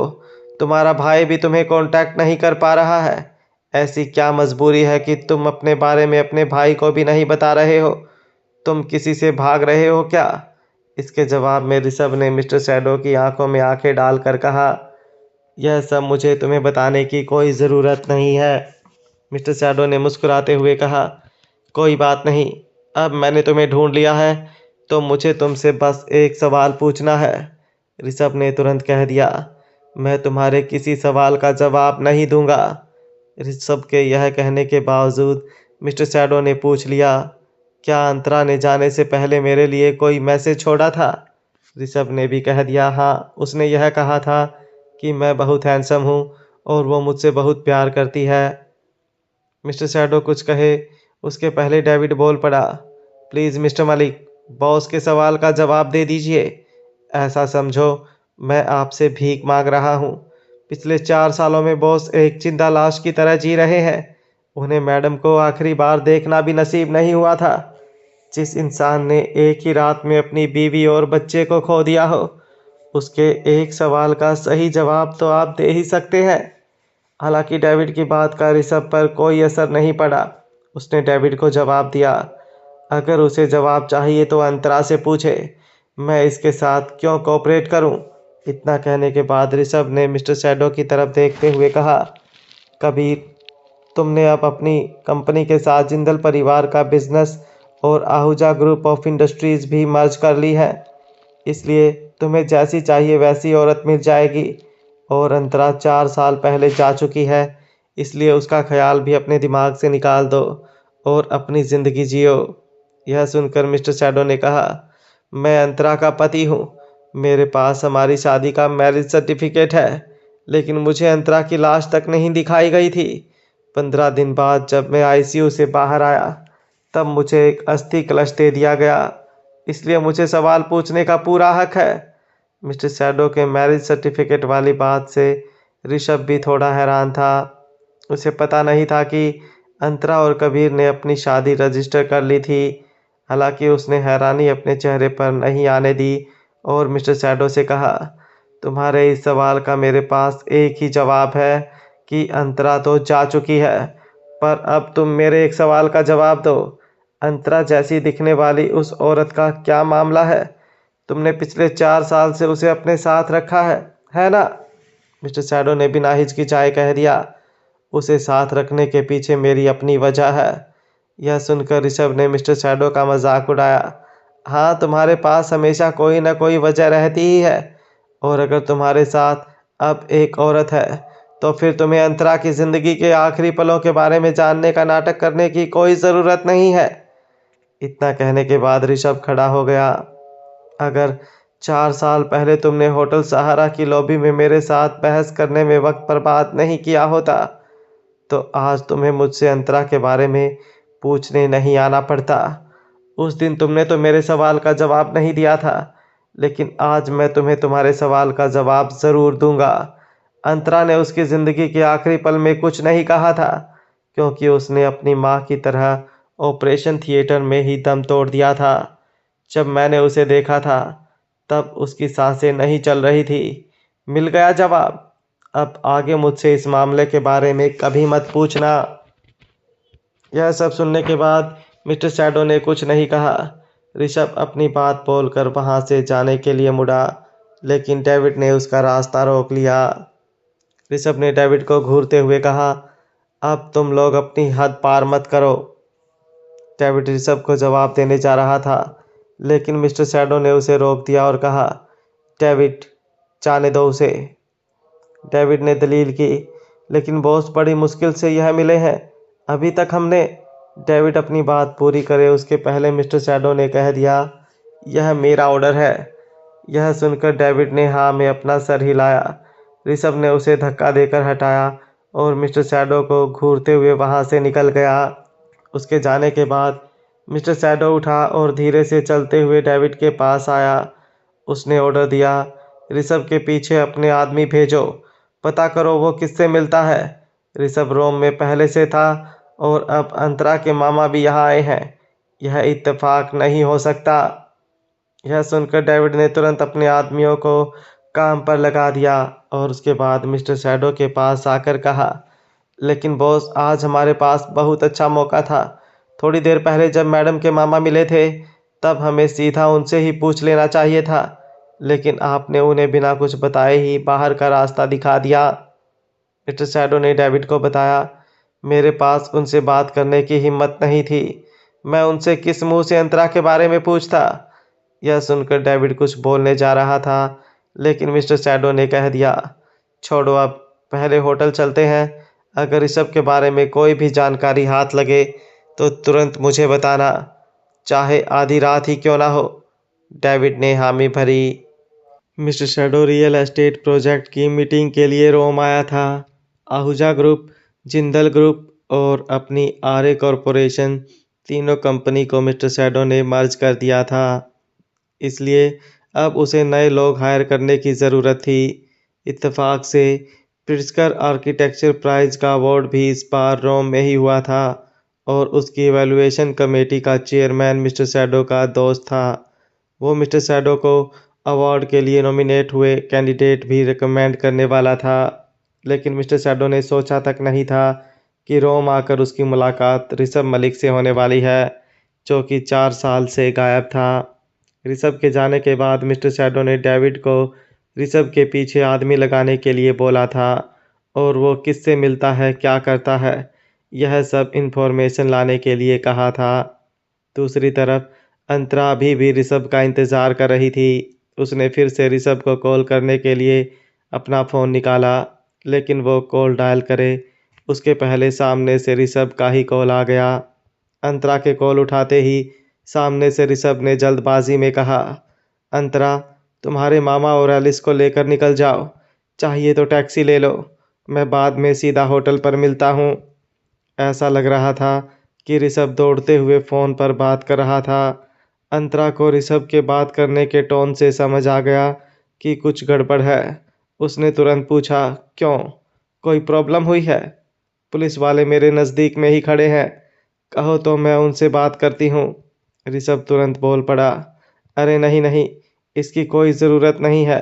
तुम्हारा भाई भी तुम्हें कांटेक्ट नहीं कर पा रहा है। ऐसी क्या मजबूरी है कि तुम अपने बारे में अपने भाई को भी नहीं बता रहे हो? तुम किसी से भाग रहे हो क्या? इसके जवाब में ऋषभ ने मिस्टर शैडो की आंखों में आंखें डालकर कहा, यह सब मुझे तुम्हें बताने की कोई ज़रूरत नहीं है। मिस्टर शैडो ने मुस्कुराते हुए कहा, कोई बात नहीं, अब मैंने तुम्हें ढूंढ लिया है तो मुझे तुमसे बस एक सवाल पूछना है। ऋषभ ने तुरंत कह दिया, मैं तुम्हारे किसी सवाल का जवाब नहीं दूंगा। ऋषभ के यह कहने के बावजूद मिस्टर शैडो ने पूछ लिया, क्या अंतरा ने जाने से पहले मेरे लिए कोई मैसेज छोड़ा था? ऋषभ ने भी कह दिया, हाँ, उसने यह कहा था कि मैं बहुत हैंडसम हूँ और वो मुझसे बहुत प्यार करती है। मिस्टर शैडो कुछ कहे उसके पहले डेविड बोल पड़ा, प्लीज़ मिस्टर मलिक, बॉस के सवाल का जवाब दे दीजिए। ऐसा समझो मैं आपसे भीख मांग रहा हूँ। पिछले 4 सालों में बॉस एक जिंदा लाश की तरह जी रहे हैं। उन्हें मैडम को आखिरी बार देखना भी नसीब नहीं हुआ था। जिस इंसान ने एक ही रात में अपनी बीवी और बच्चे को खो दिया हो, उसके एक सवाल का सही जवाब तो आप दे ही सकते हैं। हालांकि डेविड की बात का ऋषभ पर कोई असर नहीं पड़ा। उसने डेविड को जवाब दिया, अगर उसे जवाब चाहिए तो अंतरा से पूछे, मैं इसके साथ क्यों कोऑपरेट करूं? इतना कहने के बाद ऋषभ ने मिस्टर शैडो की तरफ देखते हुए कहा, कबीर, तुमने अब अपनी कंपनी के साथ जिंदल परिवार का बिजनेस और आहूजा ग्रुप ऑफ इंडस्ट्रीज भी मर्ज कर ली है। इसलिए तुम्हें जैसी चाहिए वैसी औरत मिल जाएगी। और अंतरा 4 साल पहले जा चुकी है, इसलिए उसका ख्याल भी अपने दिमाग से निकाल दो और अपनी ज़िंदगी जियो। यह सुनकर मिस्टर शैडो ने कहा, मैं अंतरा का पति हूँ। मेरे पास हमारी शादी का मैरिज सर्टिफिकेट है, लेकिन मुझे अंतरा की लाश तक नहीं दिखाई गई थी। 15 दिन बाद जब मैं आईसीयू से बाहर आया, तब मुझे एक अस्थि कलश दे दिया गया। इसलिए मुझे सवाल पूछने का पूरा हक है। मिस्टर शैडो के मैरिज सर्टिफिकेट वाली बात से ऋषभ भी थोड़ा हैरान था। उसे पता नहीं था कि अंतरा और कबीर ने अपनी शादी रजिस्टर कर ली थी। हालांकि उसने हैरानी अपने चेहरे पर नहीं आने दी और मिस्टर शैडो से कहा, तुम्हारे इस सवाल का मेरे पास एक ही जवाब है कि अंतरा तो जा चुकी है। पर अब तुम मेरे एक सवाल का जवाब दो, अंतरा जैसी दिखने वाली उस औरत का क्या मामला है? तुमने पिछले 4 साल से उसे अपने साथ रखा है ना? मिस्टर शैडो ने बिना हिचकिचाए कह दिया, उसे साथ रखने के पीछे मेरी अपनी वजह है। यह सुनकर ऋषभ ने मिस्टर शैडो का मजाक उड़ाया, हाँ, तुम्हारे पास हमेशा कोई ना कोई वजह रहती ही है। और अगर तुम्हारे साथ अब एक औरत है, तो फिर तुम्हें अंतरा की जिंदगी के आखिरी पलों के बारे में जानने का नाटक करने की कोई ज़रूरत नहीं है। इतना कहने के बाद ऋषभ खड़ा हो गया। अगर 4 साल पहले तुमने होटल सहारा की लॉबी में मेरे साथ बहस करने में वक्त बर्बाद नहीं किया होता, तो आज तुम्हें मुझसे अंतरा के बारे में पूछने नहीं आना पड़ता। उस दिन तुमने तो मेरे सवाल का जवाब नहीं दिया था, लेकिन आज मैं तुम्हें तुम्हारे सवाल का जवाब ज़रूर दूंगा। अंतरा ने उसकी ज़िंदगी के आखिरी पल में कुछ नहीं कहा था, क्योंकि उसने अपनी माँ की तरह ऑपरेशन थिएटर में ही दम तोड़ दिया था। जब मैंने उसे देखा था, तब उसकी सांसें नहीं चल रही थी। मिल गया जवाब। अब आगे मुझसे इस मामले के बारे में कभी मत पूछना। यह सब सुनने के बाद मिस्टर शैडो ने कुछ नहीं कहा। ऋषभ अपनी बात बोलकर वहां से जाने के लिए मुड़ा, लेकिन डेविड ने उसका रास्ता रोक लिया। ऋषभ ने डेविड को घूरते हुए कहा, अब तुम लोग अपनी हद पार मत करो। डेविड ऋषभ को जवाब देने जा रहा था, लेकिन मिस्टर शैडो ने उसे रोक दिया और कहा, डेविड, जाने दो उसे। डेविड ने दलील की, लेकिन बॉस, बड़ी मुश्किल से यह मिले हैं। अभी तक हमने। डेविड अपनी बात पूरी करे उसके पहले मिस्टर शैडो ने कह दिया, यह मेरा ऑर्डर है। यह सुनकर डेविड ने हाँ में अपना सर हिलाया। ऋषभ ने उसे धक्का देकर हटाया और मिस्टर शैडो को घूरते हुए वहां से निकल गया। उसके जाने के बाद मिस्टर शैडो उठा और धीरे से चलते हुए डेविड के पास आया। उसने ऑर्डर दिया, ऋषभ के पीछे अपने आदमी भेजो, पता करो वो किससे मिलता है। ऋषभ रोम में पहले से था और अब अंतरा के मामा भी यहाँ आए हैं। यह इत्तेफाक नहीं हो सकता। यह सुनकर डेविड ने तुरंत अपने आदमियों को काम पर लगा दिया और उसके बाद मिस्टर शैडो के पास आकर कहा, लेकिन बॉस, आज हमारे पास बहुत अच्छा मौका था। थोड़ी देर पहले जब मैडम के मामा मिले थे, तब हमें सीधा उनसे ही पूछ लेना चाहिए था, लेकिन आपने उन्हें बिना कुछ बताए ही बाहर का रास्ता दिखा दिया। मिस्टर शैडो ने डेविड को बताया, मेरे पास उनसे बात करने की हिम्मत नहीं थी। मैं उनसे किस मुंह से अंतरा के बारे में पूछता? यह सुनकर डेविड कुछ बोलने जा रहा था, लेकिन मिस्टर शैडो ने कह दिया, छोड़ो, अब पहले होटल चलते हैं। अगर ऋषभ के बारे में कोई भी जानकारी हाथ लगे तो तुरंत मुझे बताना, चाहे आधी रात ही क्यों ना हो। डेविड ने हामी भरी। Mister shadow real estate project की मीटिंग के लिए रोम आया था। आहूजा ग्रुप, जिंदल ग्रुप और अपनी आर्य कॉरपोरेशन, तीनों कंपनी को मिस्टर शैडो ने मर्ज कर दिया था। इसलिए अब उसे नए लोग हायर करने की ज़रूरत थी। इत्तेफाक से प्रिट्जकर आर्किटेक्चर प्राइज़ का अवार्ड भी इस बार रोम में ही हुआ था और उसकी इवैल्यूएशन कमेटी का चेयरमैन मिस्टर शैडो का दोस्त था। वो मिस्टर शैडो को अवार्ड के लिए नॉमिनेट हुए कैंडिडेट भी रिकमेंड करने वाला था। लेकिन मिस्टर शैडो ने सोचा तक नहीं था कि रोम आकर उसकी मुलाकात ऋषभ मलिक से होने वाली है, जो कि 4 साल से गायब था। ऋषभ के जाने के बाद मिस्टर शैडो ने डेविड को ऋषभ के पीछे आदमी लगाने के लिए बोला था और वो किससे मिलता है, क्या करता है, यह सब इन्फॉर्मेशन लाने के लिए कहा था। दूसरी तरफ अंतरा अभी भी ऋषभ का इंतज़ार कर रही थी। उसने फिर से ऋषभ को कॉल करने के लिए अपना फ़ोन निकाला, लेकिन वो कॉल डायल करे उसके पहले सामने से ऋषभ का ही कॉल आ गया। अंतरा के कॉल उठाते ही सामने से ऋषभ ने जल्दबाजी में कहा, अंतरा, तुम्हारे मामा और एलिस को लेकर निकल जाओ, चाहिए तो टैक्सी ले लो, मैं बाद में सीधा होटल पर मिलता हूँ। ऐसा लग रहा था कि ऋषभ दौड़ते हुए फ़ोन पर बात कर रहा था। अंतरा को ऋषभ के बात करने के टोन से समझ आ गया कि कुछ गड़बड़ है। उसने तुरंत पूछा, क्यों, कोई प्रॉब्लम हुई है? पुलिस वाले मेरे नज़दीक में ही खड़े हैं, कहो तो मैं उनसे बात करती हूँ। ऋषभ तुरंत बोल पड़ा, अरे नहीं नहीं, इसकी कोई ज़रूरत नहीं है।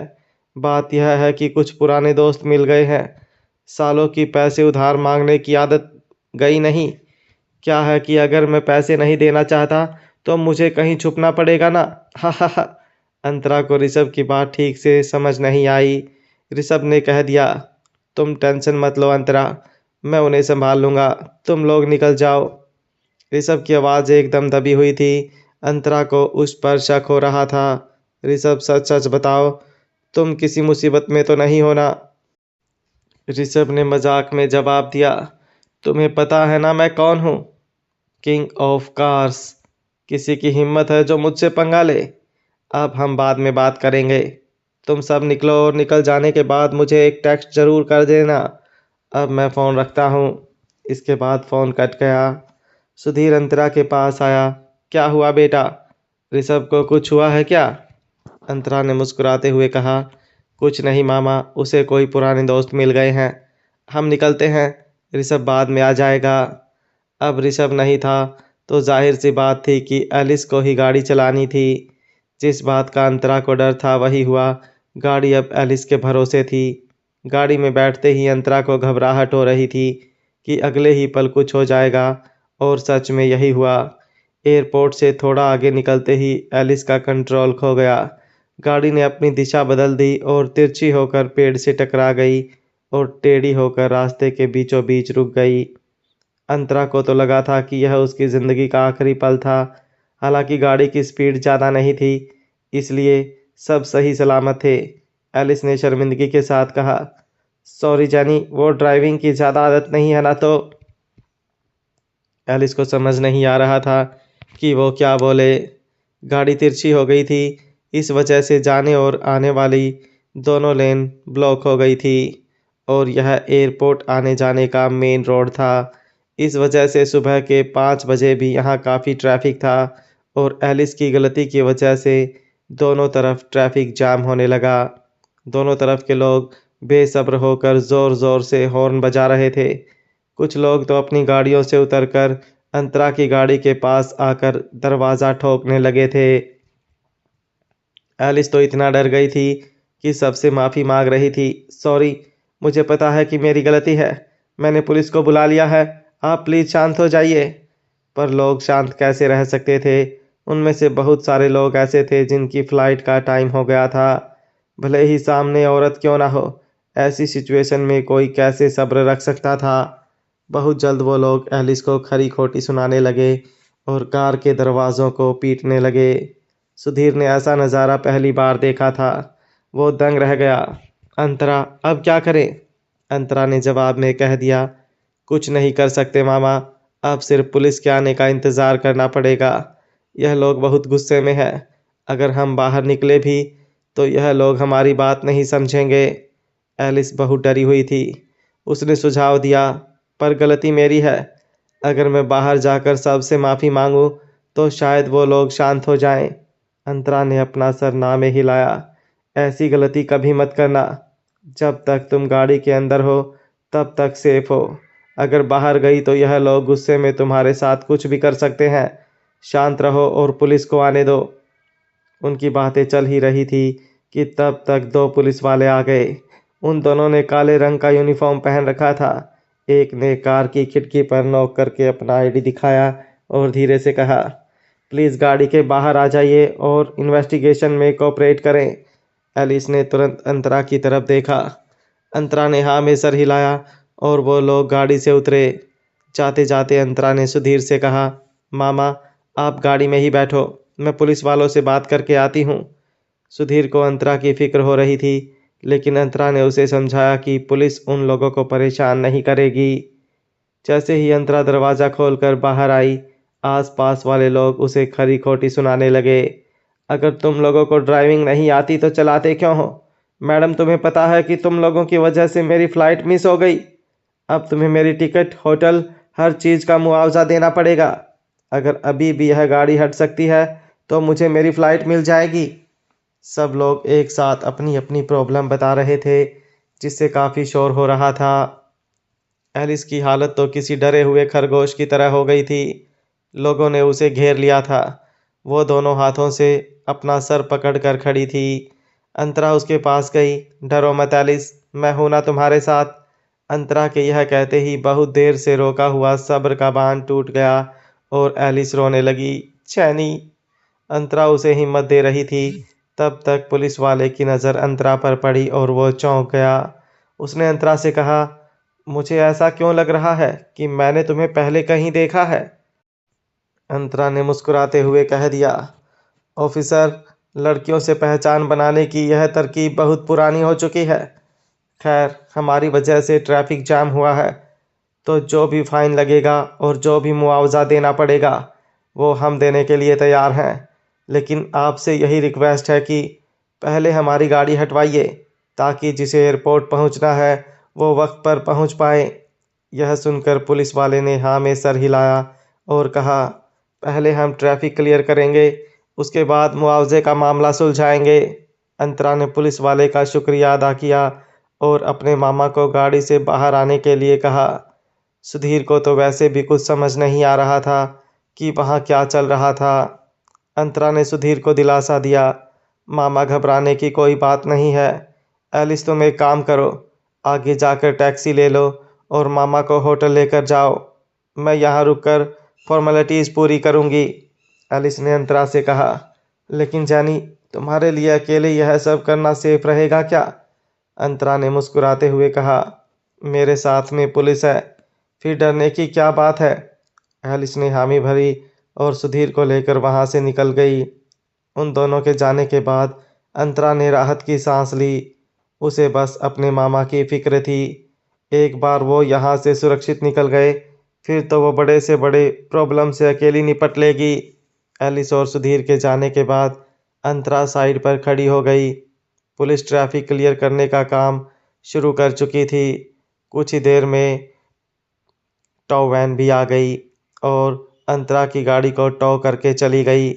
बात यह है कि कुछ पुराने दोस्त मिल गए हैं। सालों की पैसे उधार मांगने की आदत गई नहीं। क्या है कि अगर मैं पैसे नहीं देना चाहता तो मुझे कहीं छुपना पड़ेगा ना। हा हा हा। अंतरा को ऋषभ की बात ठीक से समझ नहीं आई। ऋषभ ने कह दिया, तुम टेंशन मत लो अंतरा, मैं उन्हें संभाल लूँगा, तुम लोग निकल जाओ। ऋषभ की आवाज़ एकदम दबी हुई थी। अंतरा को उस पर शक हो रहा था। ऋषभ, सच सच बताओ, तुम किसी मुसीबत में तो नहीं हो ना? ऋषभ ने मजाक में जवाब दिया, तुम्हें पता है ना मैं कौन हूँ? King of cars. किसी की हिम्मत है जो मुझसे पंगा ले? अब हम बाद में बात करेंगे। तुम सब निकलो और निकल जाने के बाद मुझे एक टेक्स्ट ज़रूर कर देना। अब मैं फ़ोन रखता हूँ। इसके बाद फ़ोन कट गया। सुधीर अंतरा के पास आया। क्या हुआ बेटा, ऋषभ को कुछ हुआ है क्या? अंतरा ने मुस्कुराते हुए कहा, कुछ नहीं मामा, उसे कोई पुराने दोस्त मिल गए हैं। हम निकलते हैं, ऋषभ बाद में आ जाएगा। अब ऋषभ नहीं था तो जाहिर सी बात थी कि एलिस को ही गाड़ी चलानी थी। जिस बात का अंतरा को डर था वही हुआ। गाड़ी अब एलिस के भरोसे थी। गाड़ी में बैठते ही अंतरा को घबराहट हो रही थी कि अगले ही पल कुछ हो जाएगा, और सच में यही हुआ। एयरपोर्ट से थोड़ा आगे निकलते ही एलिस का कंट्रोल खो गया। गाड़ी ने अपनी दिशा बदल दी और तिरछी होकर पेड़ से टकरा गई और टेढ़ी होकर रास्ते के बीचों बीच रुक गई। अंतरा को तो लगा था कि यह उसकी ज़िंदगी का आखिरी पल था। हालांकि गाड़ी की स्पीड ज़्यादा नहीं थी, इसलिए सब सही सलामत थे। एलिस ने शर्मिंदगी के साथ कहा, सॉरी जानी, वो ड्राइविंग की ज़्यादा आदत नहीं है ना तो। एलिस को समझ नहीं आ रहा था कि वो क्या बोले। गाड़ी तिरछी हो गई थी, इस वजह से जाने और आने वाली दोनों लेन ब्लॉक हो गई थी, और यह एयरपोर्ट आने जाने का मेन रोड था। इस वजह से सुबह के 5 बजे भी यहाँ काफ़ी ट्रैफिक था, और एलिस की गलती की वजह से दोनों तरफ ट्रैफिक जाम होने लगा। दोनों तरफ के लोग बेसब्र होकर ज़ोर ज़ोर से हॉर्न बजा रहे थे। कुछ लोग तो अपनी गाड़ियों से उतरकर अंतरा की गाड़ी के पास आकर दरवाज़ा ठोकने लगे थे। एलिस तो इतना डर गई थी कि सबसे माफ़ी मांग रही थी, सॉरी, मुझे पता है कि मेरी गलती है, मैंने पुलिस को बुला लिया है, आप प्लीज़ शांत हो जाइए। पर लोग शांत कैसे रह सकते थे? उनमें से बहुत सारे लोग ऐसे थे जिनकी फ़्लाइट का टाइम हो गया था। भले ही सामने औरत क्यों ना हो, ऐसी सिचुएशन में कोई कैसे सब्र रख सकता था? बहुत जल्द वो लोग एलिस को खरी खोटी सुनाने लगे और कार के दरवाज़ों को पीटने लगे। सुधीर ने ऐसा नज़ारा पहली बार देखा था। वो दंग रह गया। अंतरा, अब क्या करें? अंतरा ने जवाब में कह दिया, कुछ नहीं कर सकते मामा, अब सिर्फ पुलिस के आने का इंतज़ार करना पड़ेगा। यह लोग बहुत गुस्से में हैं। अगर हम बाहर निकले भी तो यह लोग हमारी बात नहीं समझेंगे। एलिस बहुत डरी हुई थी। उसने सुझाव दिया, पर गलती मेरी है। अगर मैं बाहर जाकर सबसे माफ़ी मांगूं तो शायद वो लोग शांत हो जाएं। अंतरा ने अपना सर ना में हिलाया। ऐसी गलती कभी मत करना। जब तक तुम गाड़ी के अंदर हो तब तक सेफ हो। अगर बाहर गई तो यह लोग गुस्से में तुम्हारे साथ कुछ भी कर सकते हैं। शांत रहो और पुलिस को आने दो। उनकी बातें चल ही रही थी कि तब तक 2 पुलिस वाले आ गए। उन दोनों ने काले रंग का यूनिफॉर्म पहन रखा था। एक ने कार की खिड़की पर नॉक करके अपना आईडी दिखाया और धीरे से कहा, प्लीज़ गाड़ी के बाहर आ जाइए और इन्वेस्टिगेशन में कोऑपरेट करें। एलिस ने तुरंत अंतरा की तरफ देखा। अंतरा ने हाँ में सर हिलाया और वो लोग गाड़ी से उतरे। जाते जाते अंतरा ने सुधीर से कहा, मामा आप गाड़ी में ही बैठो, मैं पुलिस वालों से बात करके आती हूँ। सुधीर को अंतरा की फिक्र हो रही थी, लेकिन अंतरा ने उसे समझाया कि पुलिस उन लोगों को परेशान नहीं करेगी। जैसे ही अंतरा दरवाज़ा खोलकर बाहर आई, आसपास वाले लोग उसे खरी खोटी सुनाने लगे। अगर तुम लोगों को ड्राइविंग नहीं आती तो चलाते क्यों हो? मैडम तुम्हें पता है कि तुम लोगों की वजह से मेरी फ़्लाइट मिस हो गई। अब तुम्हें मेरी टिकट, होटल, हर चीज़ का मुआवजा देना पड़ेगा। अगर अभी भी यह गाड़ी हट सकती है तो मुझे मेरी फ़्लाइट मिल जाएगी। सब लोग एक साथ अपनी अपनी प्रॉब्लम बता रहे थे, जिससे काफ़ी शोर हो रहा था। एलिस की हालत तो किसी डरे हुए खरगोश की तरह हो गई थी। लोगों ने उसे घेर लिया था। वो दोनों हाथों से अपना सर पकड़कर खड़ी थी। अंतरा उसके पास गई। डरो मत एलिस, मैं हूं ना तुम्हारे साथ। अंतरा के यह कहते ही बहुत देर से रोका हुआ सब्र का बांध टूट गया और एलिस रोने लगी। चैनी। अंतरा उसे हिम्मत दे रही थी। तब तक पुलिस वाले की नज़र अंतरा पर पड़ी और वो चौंक गया। उसने अंतरा से कहा, मुझे ऐसा क्यों लग रहा है कि मैंने तुम्हें पहले कहीं देखा है? अंतरा ने मुस्कुराते हुए कह दिया, ऑफिसर, लड़कियों से पहचान बनाने की यह तरकीब बहुत पुरानी हो चुकी है। खैर, हमारी वजह से ट्रैफिक जाम हुआ है, तो जो भी फाइन लगेगा और जो भी मुआवजा देना पड़ेगा वो हम देने के लिए तैयार हैं। लेकिन आपसे यही रिक्वेस्ट है कि पहले हमारी गाड़ी हटवाइए, ताकि जिसे एयरपोर्ट पहुंचना है वो वक्त पर पहुंच पाए। यह सुनकर पुलिस वाले ने हाँ में सर हिलाया और कहा, पहले हम ट्रैफिक क्लियर करेंगे, उसके बाद मुआवजे का मामला सुलझाएंगे। अंतरा ने पुलिस वाले का शुक्रिया अदा किया और अपने मामा को गाड़ी से बाहर आने के लिए कहा। सुधीर को तो वैसे भी कुछ समझ नहीं आ रहा था कि वहाँ क्या चल रहा था। अंतरा ने सुधीर को दिलासा दिया, मामा घबराने की कोई बात नहीं है। एलिस तुम एक काम करो, आगे जाकर टैक्सी ले लो और मामा को होटल लेकर जाओ। मैं यहाँ रुककर फॉर्मेलिटीज़ पूरी करूँगी। एलिस ने अंतरा से कहा, लेकिन जानी, तुम्हारे लिए अकेले यह सब करना सेफ रहेगा क्या? अंतरा ने मुस्कुराते हुए कहा, मेरे साथ में पुलिस है, फिर डरने की क्या बात है? एलिस ने हामी भरी और सुधीर को लेकर वहां से निकल गई। उन दोनों के जाने के बाद अंतरा ने राहत की सांस ली। उसे बस अपने मामा की फिक्र थी। एक बार वो यहाँ से सुरक्षित निकल गए, फिर तो वो बड़े से बड़े प्रॉब्लम से अकेली निपट लेगी। एलिस और सुधीर के जाने के बाद अंतरा साइड पर खड़ी हो गई। पुलिस ट्रैफिक क्लियर करने का काम शुरू कर चुकी थी। कुछ ही देर में टॉव वैन भी आ गई और अंतरा की गाड़ी को टॉव करके चली गई।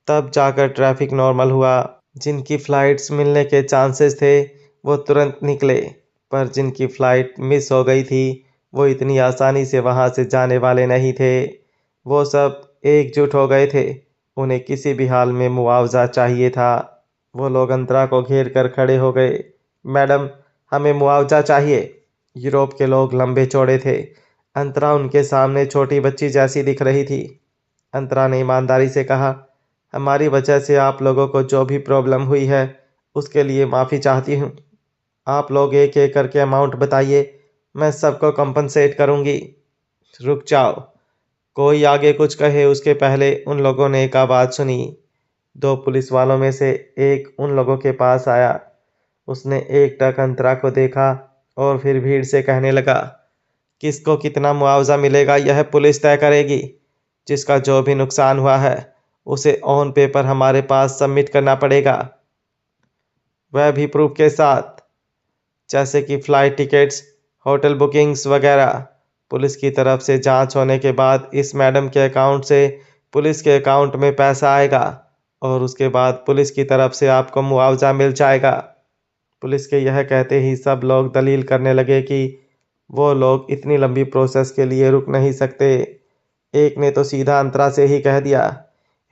तब जाकर ट्रैफिक नॉर्मल हुआ। जिनकी फ़्लाइट्स मिलने के चांसेस थे वो तुरंत निकले, पर जिनकी फ़्लाइट मिस हो गई थी वो इतनी आसानी से वहाँ से जाने वाले नहीं थे। वो सब एकजुट हो गए थे। उन्हें किसी भी हाल में मुआवजा चाहिए था। वो लोग अंतरा को घेर कर खड़े हो गए। मैडम, हमें मुआवजा चाहिए। यूरोप के लोग लंबे चौड़े थे। अंतरा उनके सामने छोटी बच्ची जैसी दिख रही थी। अंतरा ने ईमानदारी से कहा, हमारी वजह से आप लोगों को जो भी प्रॉब्लम हुई है उसके लिए माफ़ी चाहती हूँ। आप लोग एक एक करके अमाउंट बताइए, मैं सबको कंपनसेट करूँगी। रुक जाओ, कोई आगे कुछ कहे उसके पहले उन लोगों ने एक आवाज़ सुनी। दो पुलिस वालों में से एक उन लोगों के पास आया। उसने एक टक अंतरा को देखा और फिर भीड़ से कहने लगा, किसको कितना मुआवजा मिलेगा यह पुलिस तय करेगी। जिसका जो भी नुकसान हुआ है उसे ऑन पेपर हमारे पास सबमिट करना पड़ेगा, वह भी प्रूफ के साथ, जैसे कि फ़्लाइट टिकट्स, होटल बुकिंग्स वगैरह। पुलिस की तरफ से जांच होने के बाद इस मैडम के अकाउंट से पुलिस के अकाउंट में पैसा आएगा और उसके बाद पुलिस की तरफ से आपको मुआवजा मिल जाएगा। पुलिस के यह कहते ही सब लोग दलील करने लगे कि वो लोग इतनी लंबी प्रोसेस के लिए रुक नहीं सकते। एक ने तो सीधा अंतरा से ही कह दिया,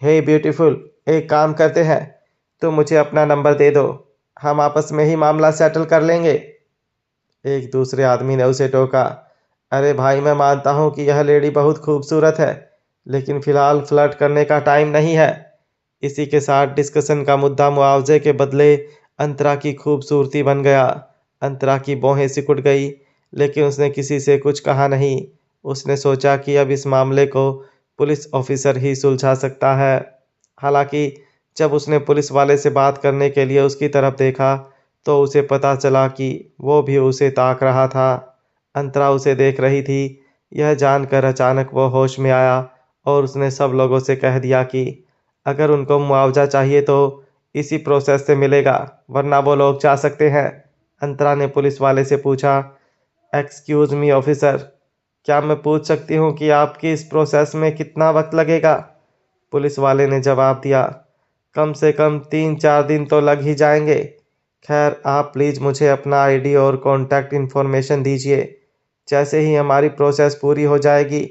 हे ब्यूटीफुल, एक काम करते हैं, तुम मुझे अपना नंबर दे दो, हम आपस में ही मामला सेटल कर लेंगे। एक दूसरे आदमी ने उसे टोका। अरे भाई, मैं मानता हूँ कि यह लेडी बहुत खूबसूरत है, लेकिन फिलहाल फ्लर्ट करने का टाइम नहीं है। इसी के साथ डिस्कशन का मुद्दा मुआवजे के बदले अंतरा की खूबसूरती बन गया। अंतरा की भौहें सिकुड़ गई, लेकिन उसने किसी से कुछ कहा नहीं। उसने सोचा कि अब इस मामले को पुलिस ऑफिसर ही सुलझा सकता है। हालांकि जब उसने पुलिस वाले से बात करने के लिए उसकी तरफ देखा, तो उसे पता चला कि वो भी उसे ताक रहा था। अंतरा उसे देख रही थी। यह जानकर अचानक वो होश में आया और उसने सब लोगों से कह दिया कि अगर उनको मुआवजा चाहिए तो इसी प्रोसेस से मिलेगा, वरना वो लोग जा सकते हैं। अंतरा ने पुलिस वाले से पूछा, एक्सक्यूज मी ऑफिसर, क्या मैं पूछ सकती हूँ कि आपकी इस प्रोसेस में कितना वक्त लगेगा? पुलिस वाले ने जवाब दिया, कम से कम 3-4 दिन तो लग ही जाएंगे। खैर, आप प्लीज़ मुझे अपना आईडी और कॉन्टैक्ट इन्फॉर्मेशन दीजिए। जैसे ही हमारी प्रोसेस पूरी हो जाएगी,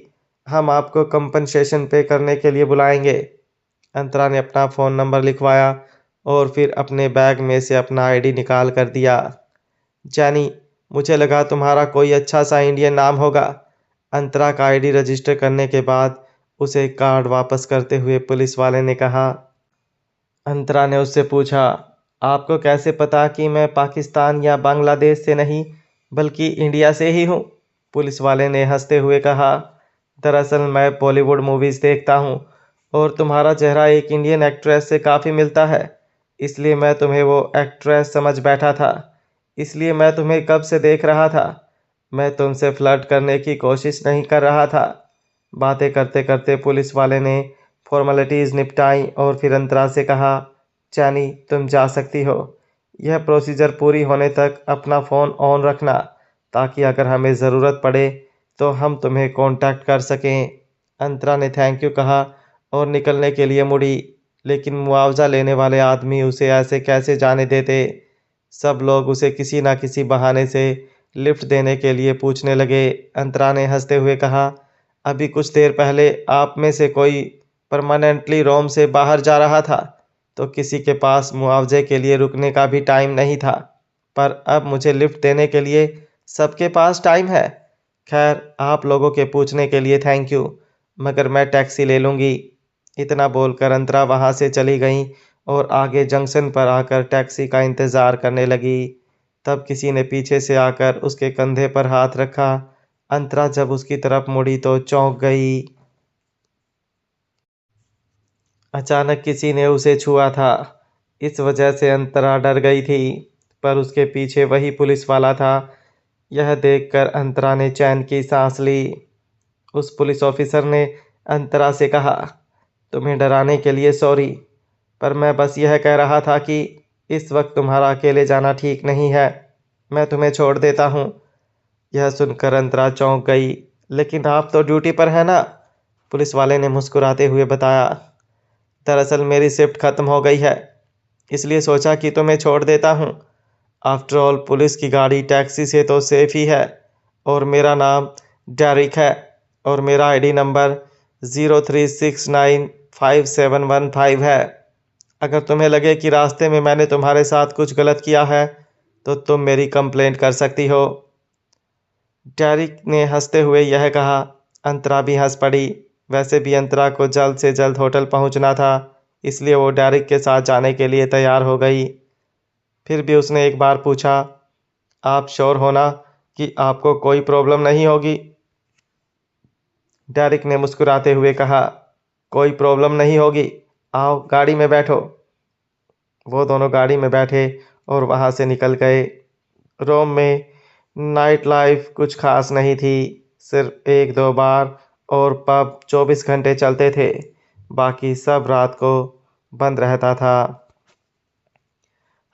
हम आपको कंपनसेशन पे करने के लिए बुलाएंगे। अंतरा ने अपना फ़ोन नंबर लिखवाया और फिर अपने बैग में से अपना आईडी निकाल कर दिया। जैनी, मुझे लगा तुम्हारा कोई अच्छा सा इंडियन नाम होगा। अंतरा का आईडी रजिस्टर करने के बाद उसे कार्ड वापस करते हुए पुलिस वाले ने कहा। अंतरा ने उससे पूछा, आपको कैसे पता कि मैं पाकिस्तान या बांग्लादेश से नहीं बल्कि इंडिया से ही हूँ? पुलिस वाले ने हंसते हुए कहा, दरअसल मैं बॉलीवुड मूवीज़ देखता हूँ और तुम्हारा चेहरा एक इंडियन एक्ट्रेस से काफ़ी मिलता है, इसलिए मैं तुम्हें वो एक्ट्रेस समझ बैठा था। इसलिए मैं तुम्हें कब से देख रहा था। मैं तुमसे फ्लर्ट करने की कोशिश नहीं कर रहा था। बातें करते करते पुलिस वाले ने फॉर्मेलिटीज़ निपटाई और फिर अंतरा से कहा, चैनी, तुम जा सकती हो। यह प्रोसीजर पूरी होने तक अपना फ़ोन ऑन रखना, ताकि अगर हमें ज़रूरत पड़े तो हम तुम्हें कांटेक्ट कर सकें। अंतरा ने थैंक यू कहा और निकलने के लिए मुड़ी, लेकिन मुआवजा लेने वाले आदमी उसे ऐसे कैसे जाने देते। सब लोग उसे किसी न किसी बहाने से लिफ्ट देने के लिए पूछने लगे। अंतरा ने हंसते हुए कहा, अभी कुछ देर पहले आप में से कोई परमानेंटली रोम से बाहर जा रहा था, तो किसी के पास मुआवजे के लिए रुकने का भी टाइम नहीं था, पर अब मुझे लिफ्ट देने के लिए सबके पास टाइम है। खैर, आप लोगों के पूछने के लिए थैंक यू, मगर मैं टैक्सी ले लूँगी। इतना बोलकर अंतरा वहाँ से चली गई और आगे जंक्शन पर आकर टैक्सी का इंतज़ार करने लगी। तब किसी ने पीछे से आकर उसके कंधे पर हाथ रखा। अंतरा जब उसकी तरफ मुड़ी तो चौंक गई। अचानक किसी ने उसे छुआ था। इस वजह से अंतरा डर गई थी, पर उसके पीछे वही पुलिस वाला था। यह देखकर अंतरा ने चैन की सांस ली। उस पुलिस ऑफिसर ने अंतरा से कहा, तुम्हें डराने के लिए सॉरी, पर मैं बस यह कह रहा था कि इस वक्त तुम्हारा अकेले जाना ठीक नहीं है। मैं तुम्हें छोड़ देता हूँ। यह सुनकर अंतरा चौंक गई। लेकिन आप तो ड्यूटी पर हैं ना? पुलिस वाले ने मुस्कुराते हुए बताया, दरअसल मेरी शिफ्ट खत्म हो गई है, इसलिए सोचा कि तुम्हें छोड़ देता हूँ। आफ्टर ऑल पुलिस की गाड़ी टैक्सी से तो सेफ ही है। और मेरा नाम डेरिक है और मेरा आईडी नंबर 03695715 है। अगर तुम्हें लगे कि रास्ते में मैंने तुम्हारे साथ कुछ गलत किया है तो तुम मेरी कंप्लेंट कर सकती हो। डेरिक ने हंसते हुए यह कहा। अंतरा भी हंस पड़ी। वैसे भी अंतरा को जल्द से जल्द होटल पहुंचना था, इसलिए वो डेरिक के साथ जाने के लिए तैयार हो गई। फिर भी उसने एक बार पूछा, आप श्योर हो ना कि आपको कोई प्रॉब्लम नहीं होगी? डेरिक ने मुस्कुराते हुए कहा, कोई प्रॉब्लम नहीं होगी, आओ गाड़ी में बैठो। वो दोनों गाड़ी में बैठे और वहाँ से निकल गए। रोम में नाइट लाइफ कुछ खास नहीं थी। सिर्फ एक दो बार और पब 24 घंटे चलते थे, बाकी सब रात को बंद रहता था।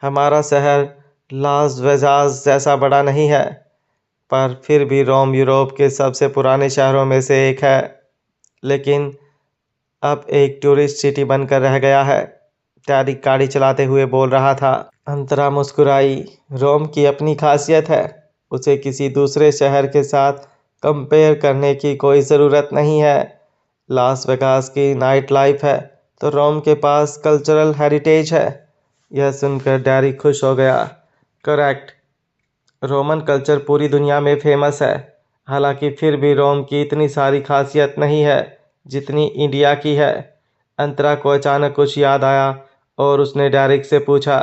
हमारा शहर लास वेगास जैसा बड़ा नहीं है, पर फिर भी रोम यूरोप के सबसे पुराने शहरों में से एक है। लेकिन अब एक टूरिस्ट सिटी बनकर रह गया है, टैरिक गाड़ी चलाते हुए बोल रहा था। अंतरा मुस्कुराई। रोम की अपनी खासियत है, उसे किसी दूसरे शहर के साथ कंपेयर करने की कोई ज़रूरत नहीं है। लास वेगास की नाइट लाइफ है तो रोम के पास कल्चरल हेरिटेज है। यह सुनकर डैरी खुश हो गया। करेक्ट, रोमन कल्चर पूरी दुनिया में फेमस है। हालांकि फिर भी रोम की इतनी सारी खासियत नहीं है जितनी इंडिया की है। अंतरा को अचानक कुछ याद आया और उसने डायरेक्ट से पूछा,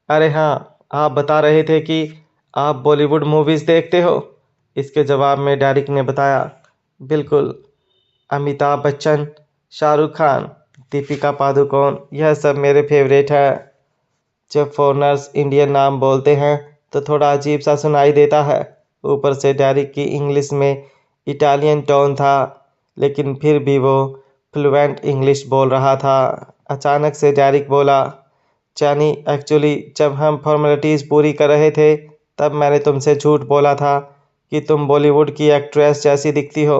अरे हाँ, आप बता रहे थे कि आप बॉलीवुड मूवीज़ देखते हो। इसके जवाब में डायरेक्ट ने बताया, बिल्कुल, अमिताभ बच्चन, शाहरुख खान, दीपिका पादुकोण, यह सब मेरे फेवरेट है। जब फॉरेनर्स इंडियन नाम बोलते हैं तो थोड़ा अजीब सा सुनाई देता है। ऊपर से डैरिक की इंग्लिश में इटालियन टोन था, लेकिन फिर भी वो फ्लुएंट इंग्लिश बोल रहा था। अचानक से डैरिक बोला, चानी, एक्चुअली जब हम फॉर्मेलिटीज़ पूरी कर रहे थे तब मैंने तुमसे झूठ बोला था कि तुम बॉलीवुड की एक्ट्रेस जैसी दिखती हो,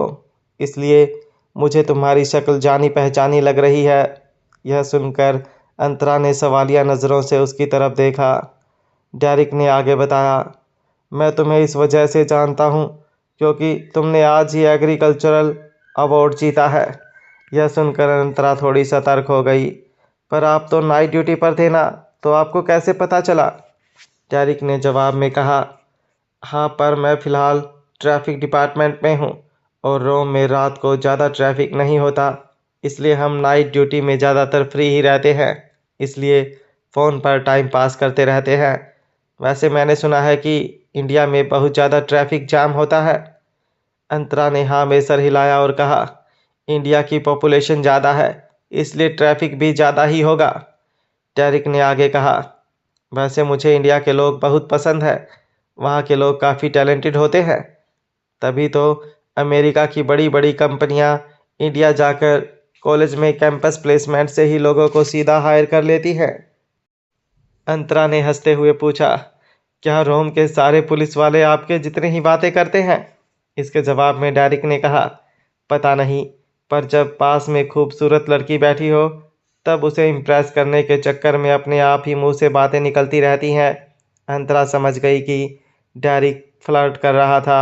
इसलिए मुझे तुम्हारी शक्ल जानी पहचानी लग रही है। यह सुनकर अंतरा ने सवालिया नज़रों से उसकी तरफ देखा। डेरिक ने आगे बताया, मैं तुम्हें इस वजह से जानता हूँ क्योंकि तुमने आज ही एग्रीकल्चरल अवार्ड जीता है। यह सुनकर अंतरा थोड़ी सतर्क हो गई। पर आप तो नाइट ड्यूटी पर थे ना, तो आपको कैसे पता चला? डेरिक ने जवाब में कहा, हाँ, पर मैं फ़िलहाल ट्रैफिक डिपार्टमेंट में हूँ और रोम में रात को ज़्यादा ट्रैफिक नहीं होता, इसलिए हम नाइट ड्यूटी में ज़्यादातर फ्री ही रहते हैं, इसलिए फ़ोन पर टाइम पास करते रहते हैं। वैसे मैंने सुना है कि इंडिया में बहुत ज़्यादा ट्रैफिक जाम होता है। अंतरा ने हाँ में सर हिलाया और कहा, इंडिया की पॉपुलेशन ज़्यादा है, इसलिए ट्रैफिक भी ज़्यादा ही होगा। डेरिक ने आगे कहा, वैसे मुझे इंडिया के लोग बहुत पसंद है। वहाँ के लोग काफ़ी टैलेंटेड होते हैं, तभी तो अमेरिका की बड़ी बड़ी कंपनियाँ इंडिया जाकर कॉलेज में कैंपस प्लेसमेंट से ही लोगों को सीधा हायर कर लेती हैं। अंतरा ने हंसते हुए पूछा, क्या रोम के सारे पुलिस वाले आपके जितनी ही बातें करते हैं? इसके जवाब में डेरिक ने कहा, पता नहीं, पर जब पास में खूबसूरत लड़की बैठी हो तब उसे इम्प्रेस करने के चक्कर में अपने आप ही मुंह से बातें निकलती रहती हैं। अंतरा समझ गई कि डेरिक फ्लर्ट कर रहा था।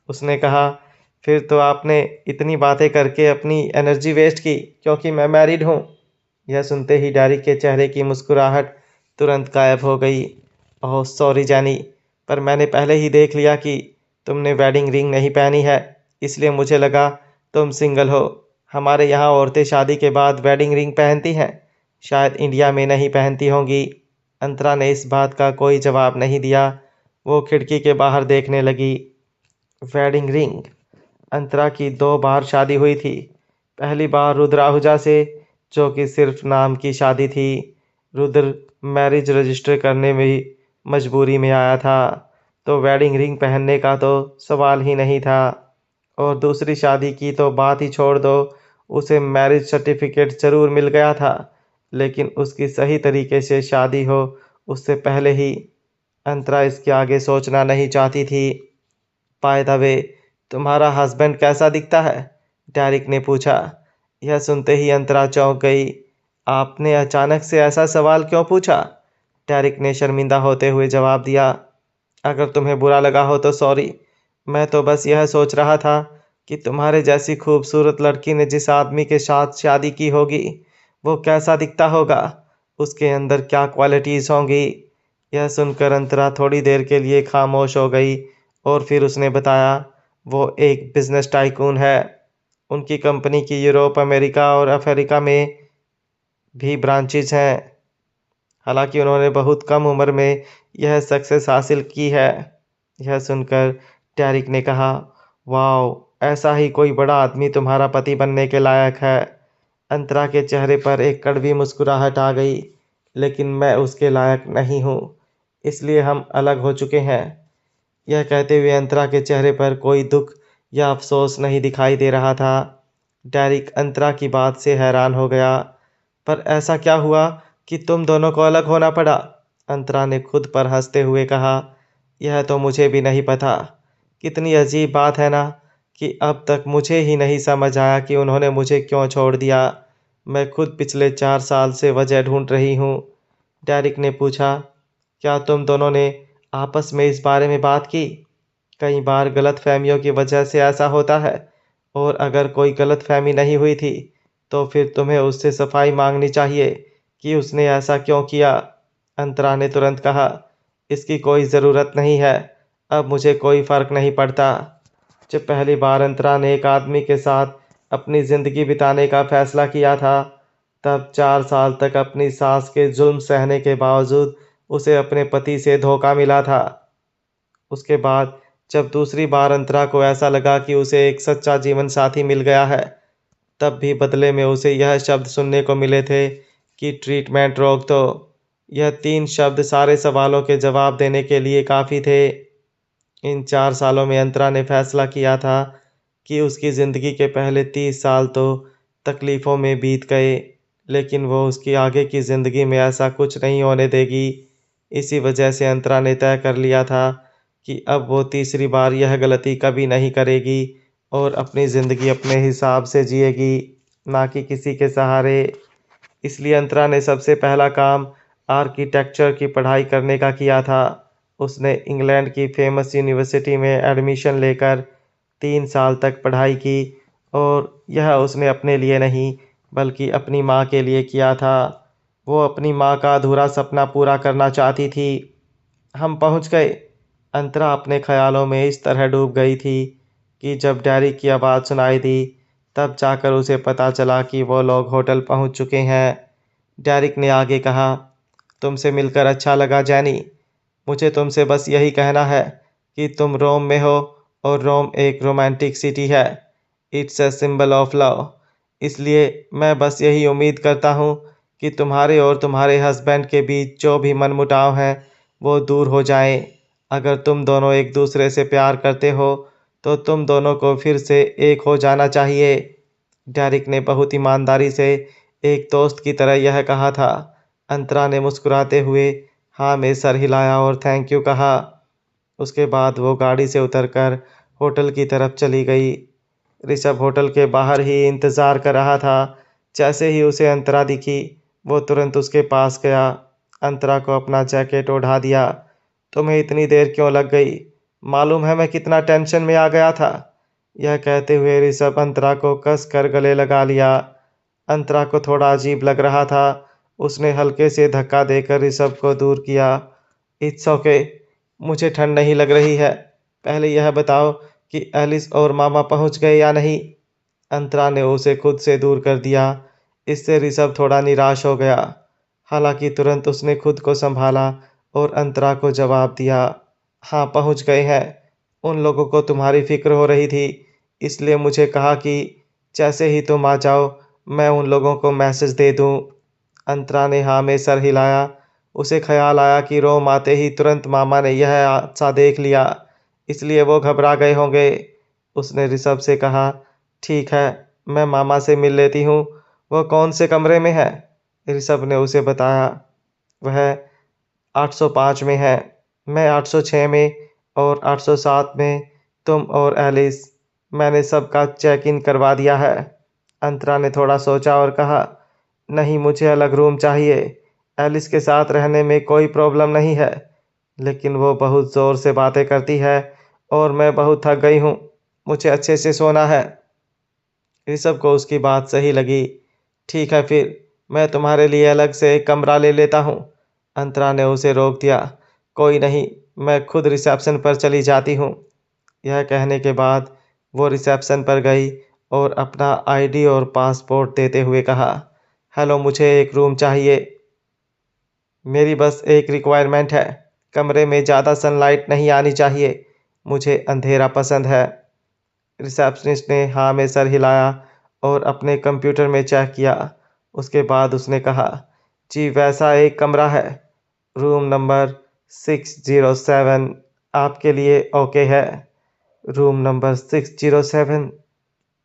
उसने कहा, फिर तो आपने इतनी बातें करके अपनी एनर्जी वेस्ट की क्योंकि मैं मैरिड हूँ। यह सुनते ही डेरिक के चेहरे की मुस्कुराहट तुरंत गायब हो गई। ओह सॉरी जानी, पर मैंने पहले ही देख लिया कि तुमने वेडिंग रिंग नहीं पहनी है, इसलिए मुझे लगा तुम सिंगल हो। हमारे यहाँ औरतें शादी के बाद वेडिंग रिंग पहनती हैं, शायद इंडिया में नहीं पहनती होंगी। अंतरा ने इस बात का कोई जवाब नहीं दिया। वो खिड़की के बाहर देखने लगी। Wedding ring. अंतरा की 2 बार शादी हुई थी। पहली बार रुद्र आहूजा से, जो कि सिर्फ नाम की शादी थी। रुद्र मैरिज रजिस्टर करने में मजबूरी में आया था, तो वेडिंग रिंग पहनने का तो सवाल ही नहीं था। और दूसरी शादी की तो बात ही छोड़ दो, उसे मैरिज सर्टिफिकेट ज़रूर मिल गया था, लेकिन उसकी सही तरीके से शादी हो उससे पहले ही। अंतरा इसके आगे सोचना नहीं चाहती थी। बाय द वे, तुम्हारा हस्बैंड कैसा दिखता है? डेरिक ने पूछा। यह सुनते ही अंतरा चौंक गई। आपने अचानक से ऐसा सवाल क्यों पूछा? डेरिक ने शर्मिंदा होते हुए जवाब दिया, अगर तुम्हें बुरा लगा हो तो सॉरी। मैं तो बस यह सोच रहा था कि तुम्हारे जैसी खूबसूरत लड़की ने जिस आदमी के साथ शादी की होगी वो कैसा दिखता होगा, उसके अंदर क्या क्वालिटीज़ होंगी। यह सुनकर अंतरा थोड़ी देर के लिए खामोश हो गई और फिर उसने बताया, वो एक बिजनेस टाइकून है। उनकी कंपनी की यूरोप, अमेरिका और अफ्रीका में भी ब्रांचेज हैं। हालांकि उन्होंने बहुत कम उम्र में यह सक्सेस हासिल की है। यह सुनकर डेरिक ने कहा, वाह, ऐसा ही कोई बड़ा आदमी तुम्हारा पति बनने के लायक है। अंतरा के चेहरे पर एक कड़वी मुस्कुराहट आ गई, लेकिन मैं उसके लायक नहीं हूँ, इसलिए हम अलग हो चुके हैं। यह कहते हुए अंतरा के चेहरे पर कोई दुख या अफसोस नहीं दिखाई दे रहा था। डेरिक अंतरा की बात से हैरान हो गया। पर ऐसा क्या हुआ कि तुम दोनों को अलग होना पड़ा? अंतरा ने खुद पर हंसते हुए कहा, यह तो मुझे भी नहीं पता। कितनी अजीब बात है ना कि अब तक मुझे ही नहीं समझ आया कि उन्होंने मुझे क्यों छोड़ दिया। मैं खुद पिछले 4 साल से वजह ढूंढ रही हूँ। डेरिक ने पूछा, क्या तुम दोनों ने आपस में इस बारे में बात की? कई बार गलतफहमियों की वजह से ऐसा होता है, और अगर कोई गलतफहमी नहीं हुई थी तो फिर तुम्हें उससे सफाई मांगनी चाहिए कि उसने ऐसा क्यों किया। अंतरा ने तुरंत कहा, इसकी कोई ज़रूरत नहीं है। अब मुझे कोई फ़र्क नहीं पड़ता। जब पहली बार अंतरा ने एक आदमी के साथ अपनी ज़िंदगी बिताने का फ़ैसला किया था, तब 4 साल तक अपनी सास के जुल्म सहने के बावजूद उसे अपने पति से धोखा मिला था। उसके बाद जब दूसरी बार अंतरा को ऐसा लगा कि उसे एक सच्चा जीवन साथी मिल गया है, तब भी बदले में उसे यह शब्द सुनने को मिले थे कि ट्रीटमेंट रोक दो। यह 3 शब्द सारे सवालों के जवाब देने के लिए काफ़ी थे। इन 4 सालों में अंतरा ने फैसला किया था कि उसकी ज़िंदगी के पहले 30 साल तो तकलीफ़ों में बीत गए, लेकिन वो उसकी आगे की ज़िंदगी में ऐसा कुछ नहीं होने देगी। इसी वजह से अंतरा ने तय कर लिया था कि अब वो तीसरी बार यह गलती कभी नहीं करेगी और अपनी ज़िंदगी अपने हिसाब से जिएगी, ना कि किसी के सहारे। इसलिए अंतरा ने सबसे पहला काम आर्किटेक्चर की पढ़ाई करने का किया था। उसने इंग्लैंड की फेमस यूनिवर्सिटी में एडमिशन लेकर 3 साल तक पढ़ाई की और यह उसने अपने लिए नहीं बल्कि अपनी माँ के लिए किया था। वो अपनी माँ का अधूरा सपना पूरा करना चाहती थी। हम पहुँच गए। अंतरा अपने ख्यालों में इस तरह डूब गई थी कि जब डैरी की आवाज़ सुनाई दी, तब जाकर उसे पता चला कि वो लोग होटल पहुँच चुके हैं। डेरिक ने आगे कहा, तुमसे मिलकर अच्छा लगा जैनी। मुझे तुमसे बस यही कहना है कि तुम रोम में हो और रोम एक रोमांटिक सिटी है। It's a symbol of love. इसलिए मैं बस यही उम्मीद करता हूँ कि तुम्हारे और तुम्हारे हस्बैंड के बीच जो भी मनमुटाव हैं वो दूर हो जाएं। अगर तुम दोनों एक दूसरे से प्यार करते हो तो तुम दोनों को फिर से एक हो जाना चाहिए। डेरिक ने बहुत ईमानदारी से एक दोस्त की तरह यह कहा था। अंतरा ने मुस्कुराते हुए हाँ में सर हिलाया और थैंक यू कहा। उसके बाद वो गाड़ी से उतरकर होटल की तरफ चली गई। ऋषभ होटल के बाहर ही इंतज़ार कर रहा था। जैसे ही उसे अंतरा दिखी, वो तुरंत उसके पास गया, अंतरा को अपना जैकेट ओढ़ा दिया। तुम्हें इतनी देर क्यों लग गई? मालूम है मैं कितना टेंशन में आ गया था। यह कहते हुए ऋषभ अंतरा को कस कर गले लगा लिया। अंतरा को थोड़ा अजीब लग रहा था। उसने हल्के से धक्का देकर ऋषभ को दूर किया। इट्स ओके, मुझे ठंड नहीं लग रही है। पहले यह बताओ कि एलिस और मामा पहुंच गए या नहीं। अंतरा ने उसे खुद से दूर कर दिया। इससे ऋषभ थोड़ा निराश हो गया। हालांकि तुरंत उसने खुद को संभाला और अंतरा को जवाब दिया, हाँ पहुंच गए हैं। उन लोगों को तुम्हारी फिक्र हो रही थी, इसलिए मुझे कहा कि जैसे ही तुम आ जाओ मैं उन लोगों को मैसेज दे दूं। अंतरा ने हाँ में सर हिलाया। उसे ख्याल आया कि रोम आते ही तुरंत मामा ने यह हादसा देख लिया, इसलिए वो घबरा गए होंगे। उसने ऋषभ से कहा, ठीक है, मैं मामा से मिल लेती हूँ। वह कौन से कमरे में है? ऋषभ ने उसे बताया। वह 805 में है, मैं 806 में और 807 में। तुम और एलिस। मैंने सबका चेक इन करवा दिया है। अंतरा ने थोड़ा सोचा और कहा, नहीं मुझे अलग रूम चाहिए। एलिस के साथ रहने में कोई प्रॉब्लम नहीं है, लेकिन वो बहुत ज़ोर से बातें करती है और मैं बहुत थक गई हूँ। मुझे अच्छे से सोना है। ऋषभ को उसकी बात सही लगी। ठीक है फिर, मैं तुम्हारे लिए अलग से एक कमरा ले लेता हूँ। अंतरा ने उसे रोक दिया। कोई नहीं, मैं खुद रिसेप्शन पर चली जाती हूँ। यह कहने के बाद वो रिसेप्शन पर गई और अपना आईडी और पासपोर्ट देते हुए कहा, हेलो, मुझे एक रूम चाहिए। मेरी बस एक रिक्वायरमेंट है, कमरे में ज़्यादा सनलाइट नहीं आनी चाहिए। मुझे अंधेरा पसंद है। रिसेप्शनिस्ट ने हाँ में सर हिलाया और अपने कंप्यूटर में चेक किया। उसके बाद उसने कहा, जी वैसा एक कमरा है, रूम नंबर 607 आपके लिए ओके है। Room number 607।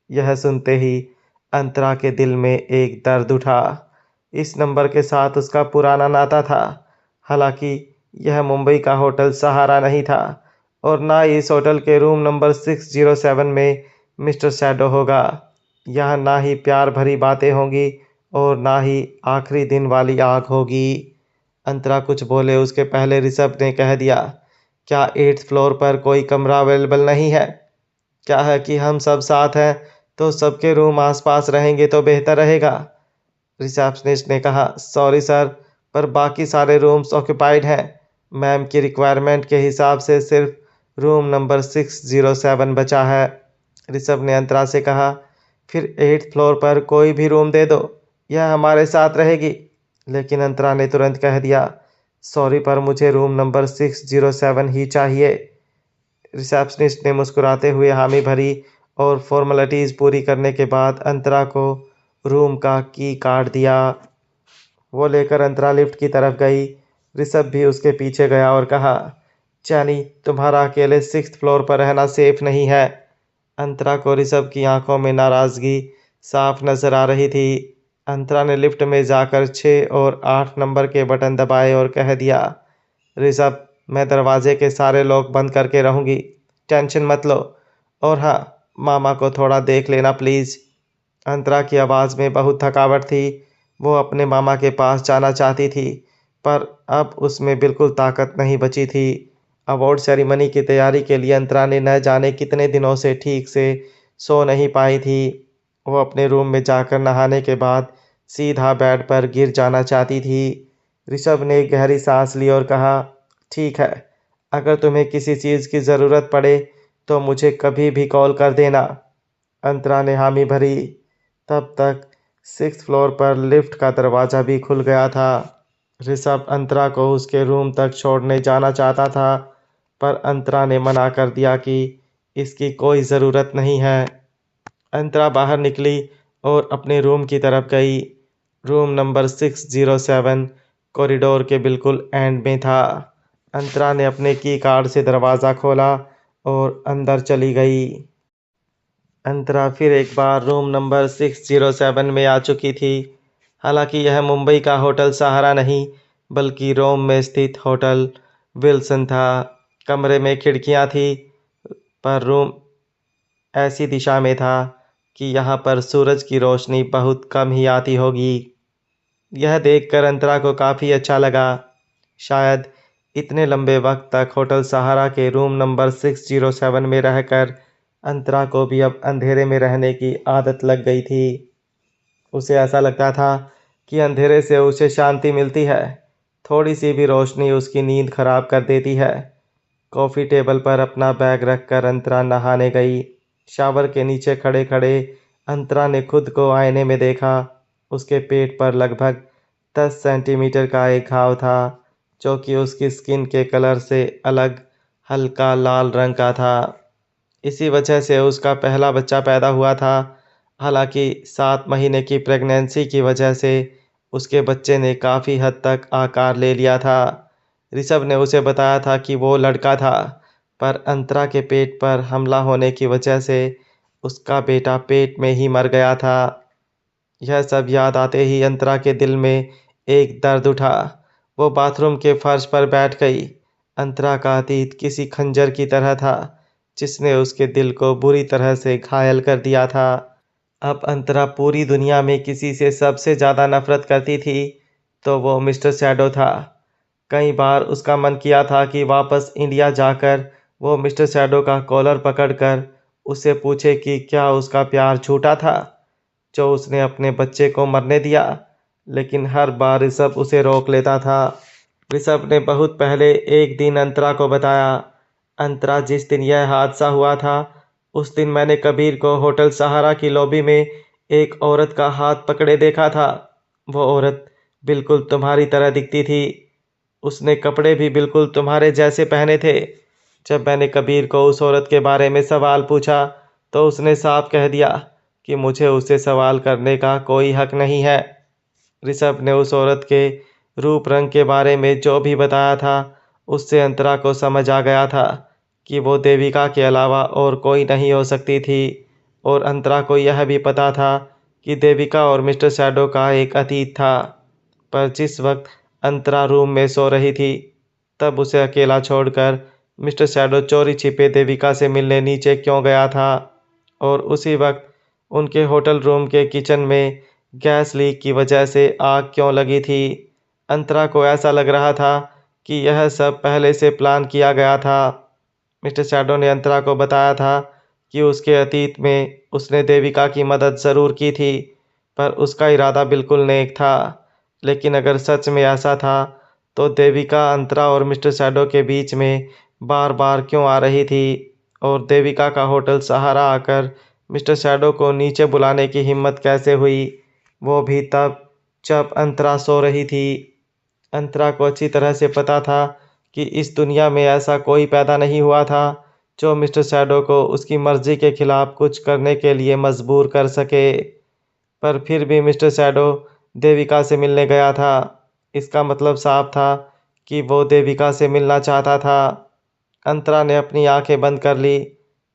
यह सुनते ही अंतरा के दिल में एक दर्द उठा। इस नंबर के साथ उसका पुराना नाता था। हालांकि यह मुंबई का होटल सहारा नहीं था और ना ही इस होटल के रूम नंबर 607 में मिस्टर शैडो होगा। यहाँ ना ही प्यार भरी बातें होंगी और ना ही आखिरी दिन वाली आग होगी। अंतरा कुछ बोले उसके पहले ऋषभ ने कह दिया, क्या 8th फ्लोर पर कोई कमरा अवेलेबल नहीं है? क्या है कि हम सब साथ हैं तो सबके रूम आसपास रहेंगे तो बेहतर रहेगा। रिसेप्शनिस्ट ने कहा, सॉरी सर, पर बाकी सारे रूम्स ऑक्यूपाइड हैं। मैम की रिक्वायरमेंट के हिसाब से सिर्फ रूम नंबर 607 बचा है। ऋषभ ने अंतरा से कहा। फिर 8th फ्लोर पर कोई भी रूम दे दो, यह हमारे साथ रहेगी। लेकिन अंतरा ने तुरंत कह दिया, सॉरी पर मुझे रूम नंबर 607 ही चाहिए। रिसेप्शनिस्ट ने मुस्कुराते हुए हामी भरी और फॉर्मेलिटीज़ पूरी करने के बाद अंतरा को रूम का की कार्ड दिया। वो लेकर अंतरा लिफ्ट की तरफ गई। ऋषभ भी उसके पीछे गया और कहा, चैनी तुम्हारा अकेले 6th फ्लोर पर रहना सेफ नहीं है। अंतरा को ऋषभ की आंखों में नाराज़गी साफ नजर आ रही थी। अंतरा ने लिफ्ट में जाकर 6 और 8 नंबर के बटन दबाए और कह दिया, ऋषभ मैं दरवाजे के सारे लॉक बंद करके रहूँगी, टेंशन मत लो। और हाँ, मामा को थोड़ा देख लेना प्लीज़। अंतरा की आवाज़ में बहुत थकावट थी। वो अपने मामा के पास जाना चाहती थी, पर अब उसमें बिल्कुल ताकत नहीं बची थी। अवार्ड सेरेमनी की तैयारी के लिए अंतरा ने न जाने कितने दिनों से ठीक से सो नहीं पाई थी। वो अपने रूम में जाकर नहाने के बाद सीधा बेड पर गिर जाना चाहती थी। ऋषभ ने एक गहरी सांस ली और कहा, ठीक है, अगर तुम्हें किसी चीज़ की ज़रूरत पड़े तो मुझे कभी भी कॉल कर देना। अंतरा ने हामी भरी। तब तक 6th फ्लोर पर लिफ्ट का दरवाज़ा भी खुल गया था। ऋषभ अंतरा को उसके रूम तक छोड़ने जाना चाहता था, पर अंतरा ने मना कर दिया कि इसकी कोई ज़रूरत नहीं है। अंतरा बाहर निकली और अपने रूम की तरफ गई। रूम नंबर 607 कॉरिडोर के बिल्कुल एंड में था। अंतरा ने अपने की कार्ड से दरवाज़ा खोला और अंदर चली गई। अंतरा फिर एक बार रूम नंबर 607 में आ चुकी थी। हालांकि यह मुंबई का होटल सहारा नहीं, बल्कि रोम में स्थित होटल विल्सन था। कमरे में खिड़कियां थी, पर रूम ऐसी दिशा में था कि यहाँ पर सूरज की रोशनी बहुत कम ही आती होगी। यह देखकर अंतरा को काफ़ी अच्छा लगा। शायद इतने लंबे वक्त तक होटल सहारा के रूम नंबर 607 में रहकर अंतरा को भी अब अंधेरे में रहने की आदत लग गई थी। उसे ऐसा लगता था कि अंधेरे से उसे शांति मिलती है। थोड़ी सी भी रोशनी उसकी नींद खराब कर देती है। कॉफ़ी टेबल पर अपना बैग रखकर अंतरा नहाने गई। शावर के नीचे खड़े खड़े अंतरा ने खुद को आईने में देखा। उसके पेट पर लगभग 10 सेंटीमीटर का एक घाव था, जो कि उसकी स्किन के कलर से अलग हल्का लाल रंग का था। इसी वजह से उसका पहला बच्चा पैदा हुआ था। हालांकि 7 महीने की प्रेगनेंसी की वजह से उसके बच्चे ने काफ़ी हद तक आकार ले लिया था। ऋषभ ने उसे बताया था कि वो लड़का था, पर अंतरा के पेट पर हमला होने की वजह से उसका बेटा पेट में ही मर गया था। यह सब याद आते ही अंतरा के दिल में एक दर्द उठा। वो बाथरूम के फर्श पर बैठ गई। अंतरा का अतीत किसी खंजर की तरह था, जिसने उसके दिल को बुरी तरह से घायल कर दिया था। अब अंतरा पूरी दुनिया में किसी से सबसे ज़्यादा नफरत करती थी तो वो मिस्टर शैडो था। कई बार उसका मन किया था कि वापस इंडिया जाकर वो मिस्टर शैडो का कॉलर पकड़कर उससे पूछे कि क्या उसका प्यार झूठा था, जो उसने अपने बच्चे को मरने दिया। लेकिन हर बार ऋषभ उसे रोक लेता था। ऋषभ ने बहुत पहले एक दिन अंतरा को बताया, अंतरा जिस दिन यह हादसा हुआ था उस दिन मैंने कबीर को होटल सहारा की लॉबी में एक औरत का हाथ पकड़े देखा था। वो औरत बिल्कुल तुम्हारी तरह दिखती थी। उसने कपड़े भी बिल्कुल तुम्हारे जैसे पहने थे। जब मैंने कबीर को उस औरत के बारे में सवाल पूछा तो उसने साफ कह दिया कि मुझे उससे सवाल करने का कोई हक नहीं है। ऋषभ ने उस औरत के रूप रंग के बारे में जो भी बताया था उससे अंतरा को समझ आ गया था कि वो देविका के अलावा और कोई नहीं हो सकती थी। और अंतरा को यह भी पता था कि देविका और मिस्टर शैडो का एक अतीत था। पर जिस वक्त अंतरा रूम में सो रही थी, तब उसे अकेला छोड़कर मिस्टर शैडो चोरी छिपे देविका से मिलने नीचे क्यों गया था, और उसी वक्त उनके होटल रूम के किचन में गैस लीक की वजह से आग क्यों लगी थी। अंतरा को ऐसा लग रहा था कि यह सब पहले से प्लान किया गया था। मिस्टर शैडो ने अंतरा को बताया था कि उसके अतीत में उसने देविका की मदद ज़रूर की थी, पर उसका इरादा बिल्कुल नेक था। लेकिन अगर सच में ऐसा था तो देविका, अंतरा और मिस्टर शैडो के बीच में बार बार क्यों आ रही थी और देविका का होटल सहारा आकर मिस्टर शैडो को नीचे बुलाने की हिम्मत कैसे हुई, वो भी तब जब अंतरा सो रही थी। अंतरा को अच्छी तरह से पता था कि इस दुनिया में ऐसा कोई पैदा नहीं हुआ था जो मिस्टर शैडो को उसकी मर्जी के खिलाफ कुछ करने के लिए मजबूर कर सके। पर फिर भी मिस्टर शैडो देविका से मिलने गया था। इसका मतलब साफ था कि वो देविका से मिलना चाहता था। अंतरा ने अपनी आंखें बंद कर ली।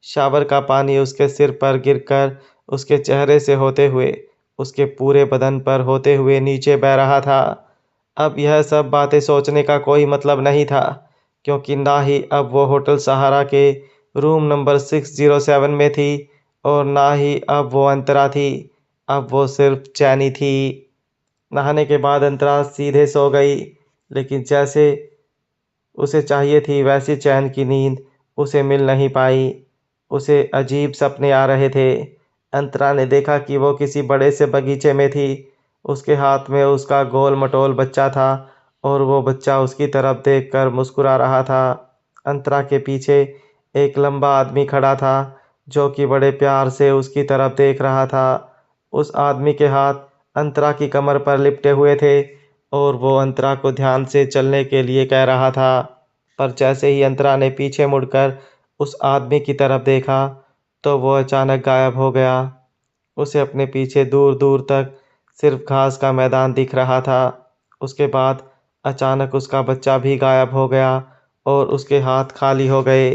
शावर का पानी उसके सिर पर गिरकर उसके चेहरे से होते हुए उसके पूरे बदन पर होते हुए नीचे बह रहा था। अब यह सब बातें सोचने का कोई मतलब नहीं था, क्योंकि ना ही अब वो होटल सहारा के रूम नंबर 607 में थी और ना ही अब वो अंतरा थी। अब वो सिर्फ चैनी थी। नहाने के बाद अंतरा सीधे सो गई, लेकिन जैसे उसे चाहिए थी वैसी चैन की नींद उसे मिल नहीं पाई। उसे अजीब सपने आ रहे थे। अंतरा ने देखा कि वो किसी बड़े से बगीचे में थी। उसके हाथ में उसका गोल मटोल बच्चा था और वो बच्चा उसकी तरफ देखकर मुस्कुरा रहा था। अंतरा के पीछे एक लंबा आदमी खड़ा था जो कि बड़े प्यार से उसकी तरफ देख रहा था। उस आदमी के हाथ अंतरा की कमर पर लिपटे हुए थे और वो अंतरा को ध्यान से चलने के लिए कह रहा था। पर जैसे ही अंतरा ने पीछे मुड़कर उस आदमी की तरफ देखा तो वो अचानक गायब हो गया। उसे अपने पीछे दूर दूर तक सिर्फ घास का मैदान दिख रहा था। उसके बाद अचानक उसका बच्चा भी गायब हो गया और उसके हाथ खाली हो गए।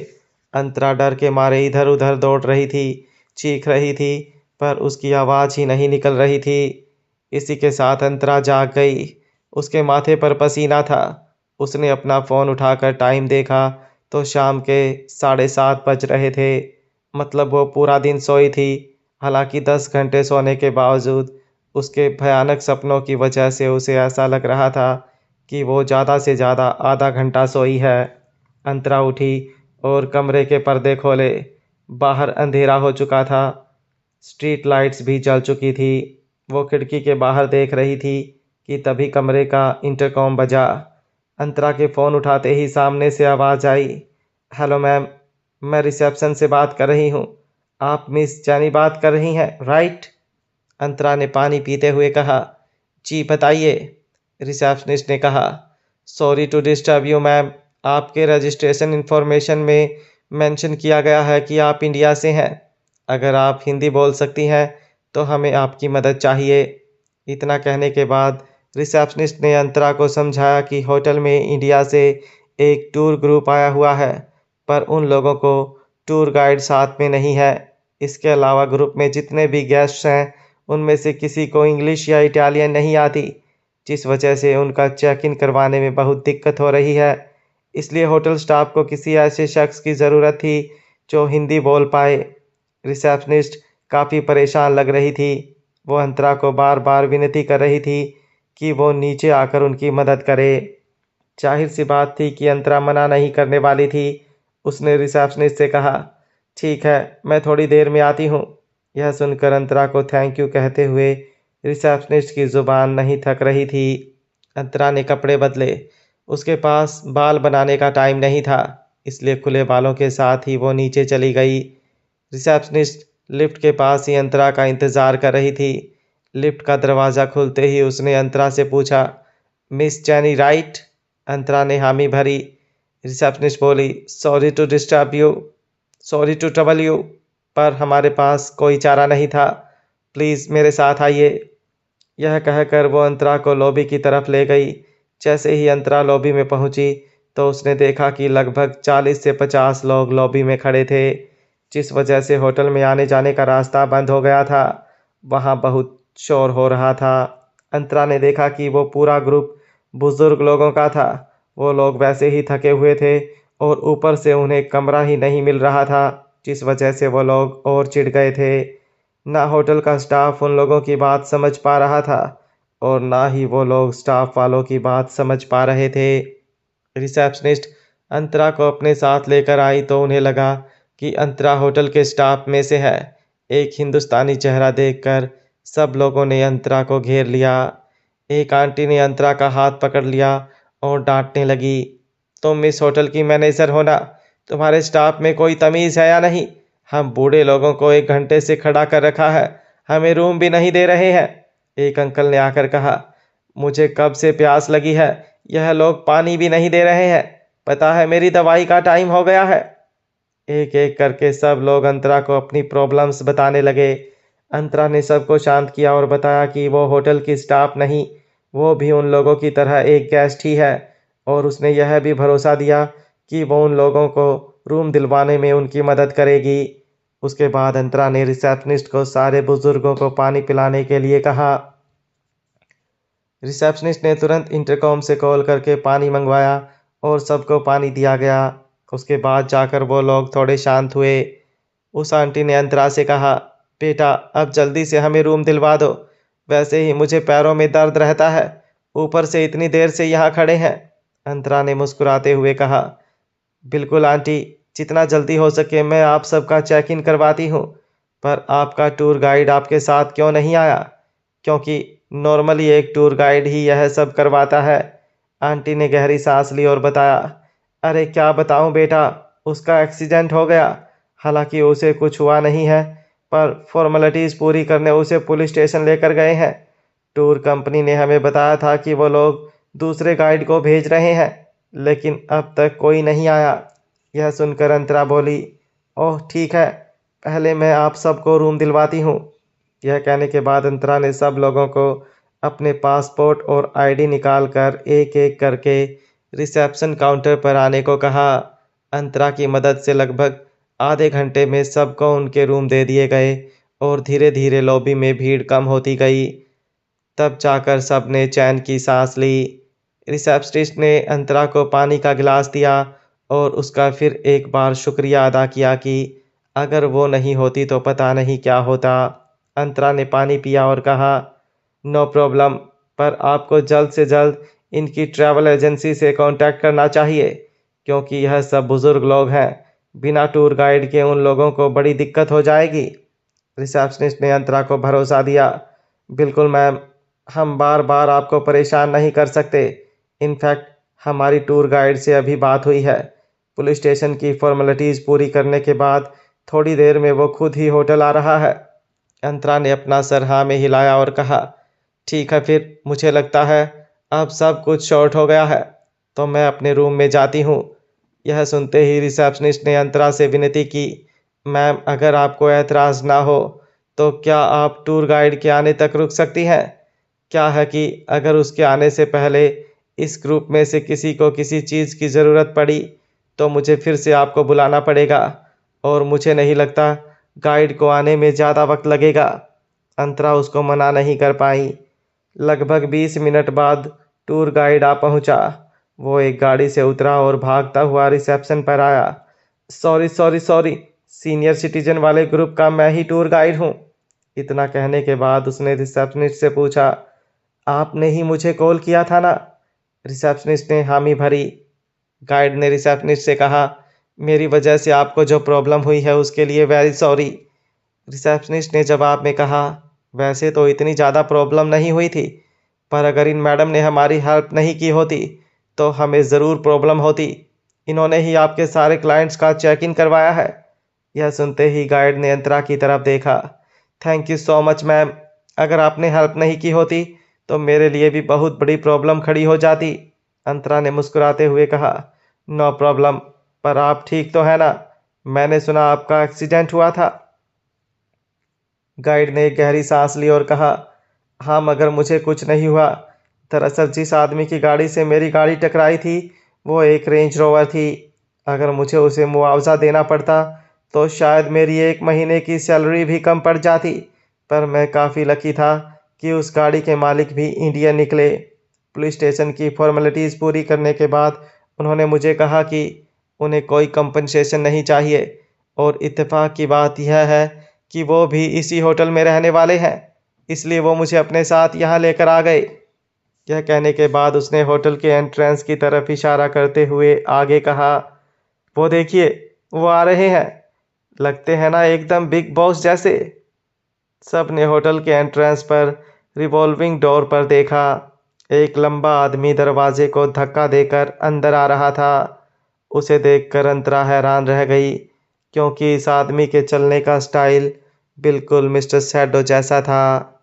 अंतरा डर के मारे इधर उधर दौड़ रही थी, चीख रही थी, पर उसकी आवाज़ ही नहीं निकल रही थी। इसी के साथ अंतरा जाग गई। उसके माथे पर पसीना था। उसने अपना फ़ोन उठाकर टाइम देखा तो शाम के 7:30 बज रहे थे। मतलब वो पूरा दिन सोई थी। हालांकि 10 घंटे सोने के बावजूद उसके भयानक सपनों की वजह से उसे ऐसा लग रहा था कि वो ज़्यादा से ज़्यादा आधा घंटा सोई है। अंतरा उठी और कमरे के पर्दे खोले। बाहर अंधेरा हो चुका था। स्ट्रीट लाइट्स भी जल चुकी थी। वो खिड़की के बाहर देख रही थी कि तभी कमरे का इंटरकॉम बजा। अंतरा के फ़ोन उठाते ही सामने से आवाज़ आई, हेलो मैम, मैं रिसेप्शन से बात कर रही हूँ। आप मिस जानी बात कर रही हैं, राइट? अंतरा ने पानी पीते हुए कहा। जी बताइए, रिसेप्शनिस्ट ने कहा। Sorry to disturb you ma'am, आपके रजिस्ट्रेशन इन्फॉर्मेशन में मेंशन किया गया है कि आप इंडिया से हैं। अगर आप हिंदी बोल सकती हैं तो हमें आपकी मदद चाहिए। इतना कहने के बाद रिसेप्शनिस्ट ने अंतरा को समझाया कि होटल में इंडिया से एक टूर ग्रुप आया हुआ है, पर उन लोगों को टूर गाइड साथ में नहीं है। इसके अलावा ग्रुप में जितने भी गेस्ट्स हैं उनमें से किसी को इंग्लिश या इटालियन नहीं आती, जिस वजह से उनका चेक इन करवाने में बहुत दिक्कत हो रही है। इसलिए होटल स्टाफ को किसी ऐसे शख्स की ज़रूरत थी जो हिंदी बोल पाए। रिसेप्शनिस्ट काफ़ी परेशान लग रही थी। वो अंतरा को बार बार विनती कर रही थी कि वो नीचे आकर उनकी मदद करे। जाहिर सी बात थी कि अंतरा मना नहीं करने वाली थी। उसने रिसेप्शनिस्ट से कहा, ठीक है, मैं थोड़ी देर में आती हूँ। यह सुनकर अंतरा को थैंक यू कहते हुए रिसेप्शनिस्ट की ज़ुबान नहीं थक रही थी। अंतरा ने कपड़े बदले। उसके पास बाल बनाने का टाइम नहीं था, इसलिए खुले बालों के साथ ही वो नीचे चली गई। रिसेप्शनिस्ट लिफ्ट के पास ही अंतरा का इंतज़ार कर रही थी। लिफ्ट का दरवाज़ा खुलते ही उसने अंतरा से पूछा, मिस जैनी राइट? अंतरा ने हामी भरी। रिसेप्शनिस्ट बोली, sorry to disturb you, sorry to trouble you, पर हमारे पास कोई चारा नहीं था। प्लीज़ मेरे साथ आइए। यह कहकर वो अंतरा को लॉबी की तरफ ले गई। जैसे ही अंतरा लॉबी में पहुंची तो उसने देखा कि लगभग 40 से 50 लोग लॉबी में खड़े थे, जिस वजह से होटल में आने जाने का रास्ता बंद हो गया था। वहाँ बहुत शोर हो रहा था। अंतरा ने देखा कि वो पूरा ग्रुप बुजुर्ग लोगों का था। वो लोग वैसे ही थके हुए थे और ऊपर से उन्हें कमरा ही नहीं मिल रहा था, जिस वजह से वो लोग और चिढ़ गए थे। ना होटल का स्टाफ उन लोगों की बात समझ पा रहा था और ना ही वो लोग स्टाफ वालों की बात समझ पा रहे थे। रिसेप्शनिस्ट अंतरा को अपने साथ लेकर आई तो उन्हें लगा कि अंतरा होटल के स्टाफ में से है। एक हिंदुस्तानी चेहरा देखकर सब लोगों ने अंतरा को घेर लिया। एक आंटी ने अंतरा का हाथ पकड़ लिया और डांटने लगी, तुम इस होटल की मैनेजर हो ना? तुम्हारे स्टाफ में कोई तमीज़ है या नहीं? हम बूढ़े लोगों को 1 घंटे से खड़ा कर रखा है, हमें रूम भी नहीं दे रहे हैं। एक अंकल ने आकर कहा, मुझे कब से प्यास लगी है, यह लोग पानी भी नहीं दे रहे हैं। पता है मेरी दवाई का टाइम हो गया है। एक एक करके सब लोग अंतरा को अपनी प्रॉब्लम्स बताने लगे। अंतरा ने सबको शांत किया और बताया कि वो होटल की स्टाफ नहीं, वो भी उन लोगों की तरह एक गेस्ट ही है। और उसने यह भी भरोसा दिया कि वो उन लोगों को रूम दिलवाने में उनकी मदद करेगी। उसके बाद अंतरा ने रिसेप्शनिस्ट को सारे बुजुर्गों को पानी पिलाने के लिए कहा। रिसेप्शनिस्ट ने तुरंत इंटरकॉम से कॉल करके पानी मंगवाया और सबको पानी दिया गया। उसके बाद जाकर वो लोग थोड़े शांत हुए। उस आंटी ने अंतरा से कहा, बेटा अब जल्दी से हमें रूम दिलवा दो, वैसे ही मुझे पैरों में दर्द रहता है, ऊपर से इतनी देर से यहाँ खड़े हैं। अंतरा ने मुस्कुराते हुए कहा, बिल्कुल आंटी, जितना जल्दी हो सके मैं आप सबका चेक इन करवाती हूँ। पर आपका टूर गाइड आपके साथ क्यों नहीं आया? क्योंकि नॉर्मली एक टूर गाइड ही यह सब करवाता है। आंटी ने गहरी सांस ली और बताया, अरे क्या बताऊं बेटा, उसका एक्सीडेंट हो गया। हालांकि उसे कुछ हुआ नहीं है, पर फॉर्मेलिटीज़ पूरी करने उसे पुलिस स्टेशन लेकर गए हैं। टूर कंपनी ने हमें बताया था कि वो लोग दूसरे गाइड को भेज रहे हैं, लेकिन अब तक कोई नहीं आया। यह सुनकर अंतरा बोली, ओह ठीक है, पहले मैं आप सबको रूम दिलवाती हूँ। यह कहने के बाद अंतरा ने सब लोगों को अपने पासपोर्ट और आईडी निकाल कर एक एक करके रिसेप्शन काउंटर पर आने को कहा। अंतरा की मदद से लगभग आधे घंटे में सबको उनके रूम दे दिए गए और धीरे धीरे लॉबी में भीड़ कम होती गई। तब जाकर सब ने चैन की सांस ली। रिसेप्शनिस्ट ने अंतरा को पानी का गिलास दिया और उसका फिर एक बार शुक्रिया अदा किया कि अगर वो नहीं होती तो पता नहीं क्या होता। अंतरा ने पानी पिया और कहा, नो प्रॉब्लम, पर आपको जल्द से जल्द इनकी ट्रैवल एजेंसी से कांटेक्ट करना चाहिए, क्योंकि यह सब बुज़ुर्ग लोग हैं। बिना टूर गाइड के उन लोगों को बड़ी दिक्कत हो जाएगी। रिसेप्शनिस्ट ने अंतरा को भरोसा दिया, बिल्कुल मैम, हम बार बार आपको परेशान नहीं कर सकते। इनफैक्ट हमारी टूर गाइड से अभी बात हुई है। पुलिस स्टेशन की फॉर्मेलिटीज़ पूरी करने के बाद थोड़ी देर में वो खुद ही होटल आ रहा है। अंतरा ने अपना सर हाँ में हिलाया और कहा, ठीक है, फिर मुझे लगता है अब सब कुछ शॉर्ट हो गया है, तो मैं अपने रूम में जाती हूँ। यह सुनते ही रिसेप्शनिस्ट ने अंतरा से विनती की, मैम अगर आपको एतराज़ ना हो तो क्या आप टूर गाइड के आने तक रुक सकती हैं? क्या है कि अगर उसके आने से पहले इस ग्रुप में से किसी को किसी चीज़ की ज़रूरत पड़ी तो मुझे फिर से आपको बुलाना पड़ेगा, और मुझे नहीं लगता गाइड को आने में ज़्यादा वक्त लगेगा। अंतरा उसको मना नहीं कर पाई। लगभग 20 मिनट बाद टूर गाइड आ पहुंचा। वो एक गाड़ी से उतरा और भागता हुआ रिसेप्शन पर आया। Sorry sorry sorry, senior citizen वाले ग्रुप का मैं ही टूर गाइड हूँ। इतना कहने के बाद उसने रिसेप्शनिस्ट से पूछा, आपने ही मुझे कॉल किया था ना? रिसेप्शनिस्ट ने हामी भरी। गाइड ने रिसेप्शनिस्ट से कहा, मेरी वजह से आपको जो प्रॉब्लम हुई है उसके लिए वेरी सॉरी। रिसेप्शनिस्ट ने जवाब में कहा, वैसे तो इतनी ज़्यादा प्रॉब्लम नहीं हुई थी, पर अगर इन मैडम ने हमारी हेल्प नहीं की होती तो हमें ज़रूर प्रॉब्लम होती। इन्होंने ही आपके सारे क्लाइंट्स का चेक इन करवाया है। यह सुनते ही गाइड ने अंतरा की तरफ देखा। Thank you so much ma'am, अगर आपने हेल्प नहीं की होती तो मेरे लिए भी बहुत बड़ी प्रॉब्लम खड़ी हो जाती। अंतरा ने मुस्कुराते हुए कहा, नो प्रॉब्लम, पर आप ठीक तो है ना? मैंने सुना आपका एक्सीडेंट हुआ था। गाइड ने एक गहरी सांस ली और कहा, हाँ मगर मुझे कुछ नहीं हुआ। दरअसल जिस आदमी की गाड़ी से मेरी गाड़ी टकराई थी वो एक रेंज रोवर थी। अगर मुझे उसे मुआवजा देना पड़ता तो शायद मेरी 1 महीने की सैलरी भी कम पड़ जाती, पर मैं काफ़ी लकी था कि उस गाड़ी के मालिक भी इंडियन निकले। पुलिस स्टेशन की फॉर्मेलिटीज़ पूरी करने के बाद उन्होंने मुझे कहा कि उन्हें कोई कंपनसेशन नहीं चाहिए, और इत्तेफाक की बात यह है कि वो भी इसी होटल में रहने वाले हैं, इसलिए वो मुझे अपने साथ यहाँ लेकर आ गए। यह कहने के बाद उसने होटल के एंट्रेंस की तरफ इशारा करते हुए आगे कहा, वो देखिए, वो आ रहे हैं, लगते हैं ना एकदम बिग बॉस जैसे। सब ने होटल के एंट्रेंस पर रिवॉल्विंग डोर पर देखा। एक लंबा आदमी दरवाजे को धक्का देकर अंदर आ रहा था। उसे देखकर अंतरा हैरान रह गई, क्योंकि इस आदमी के चलने का स्टाइल बिल्कुल मिस्टर शैडो जैसा था।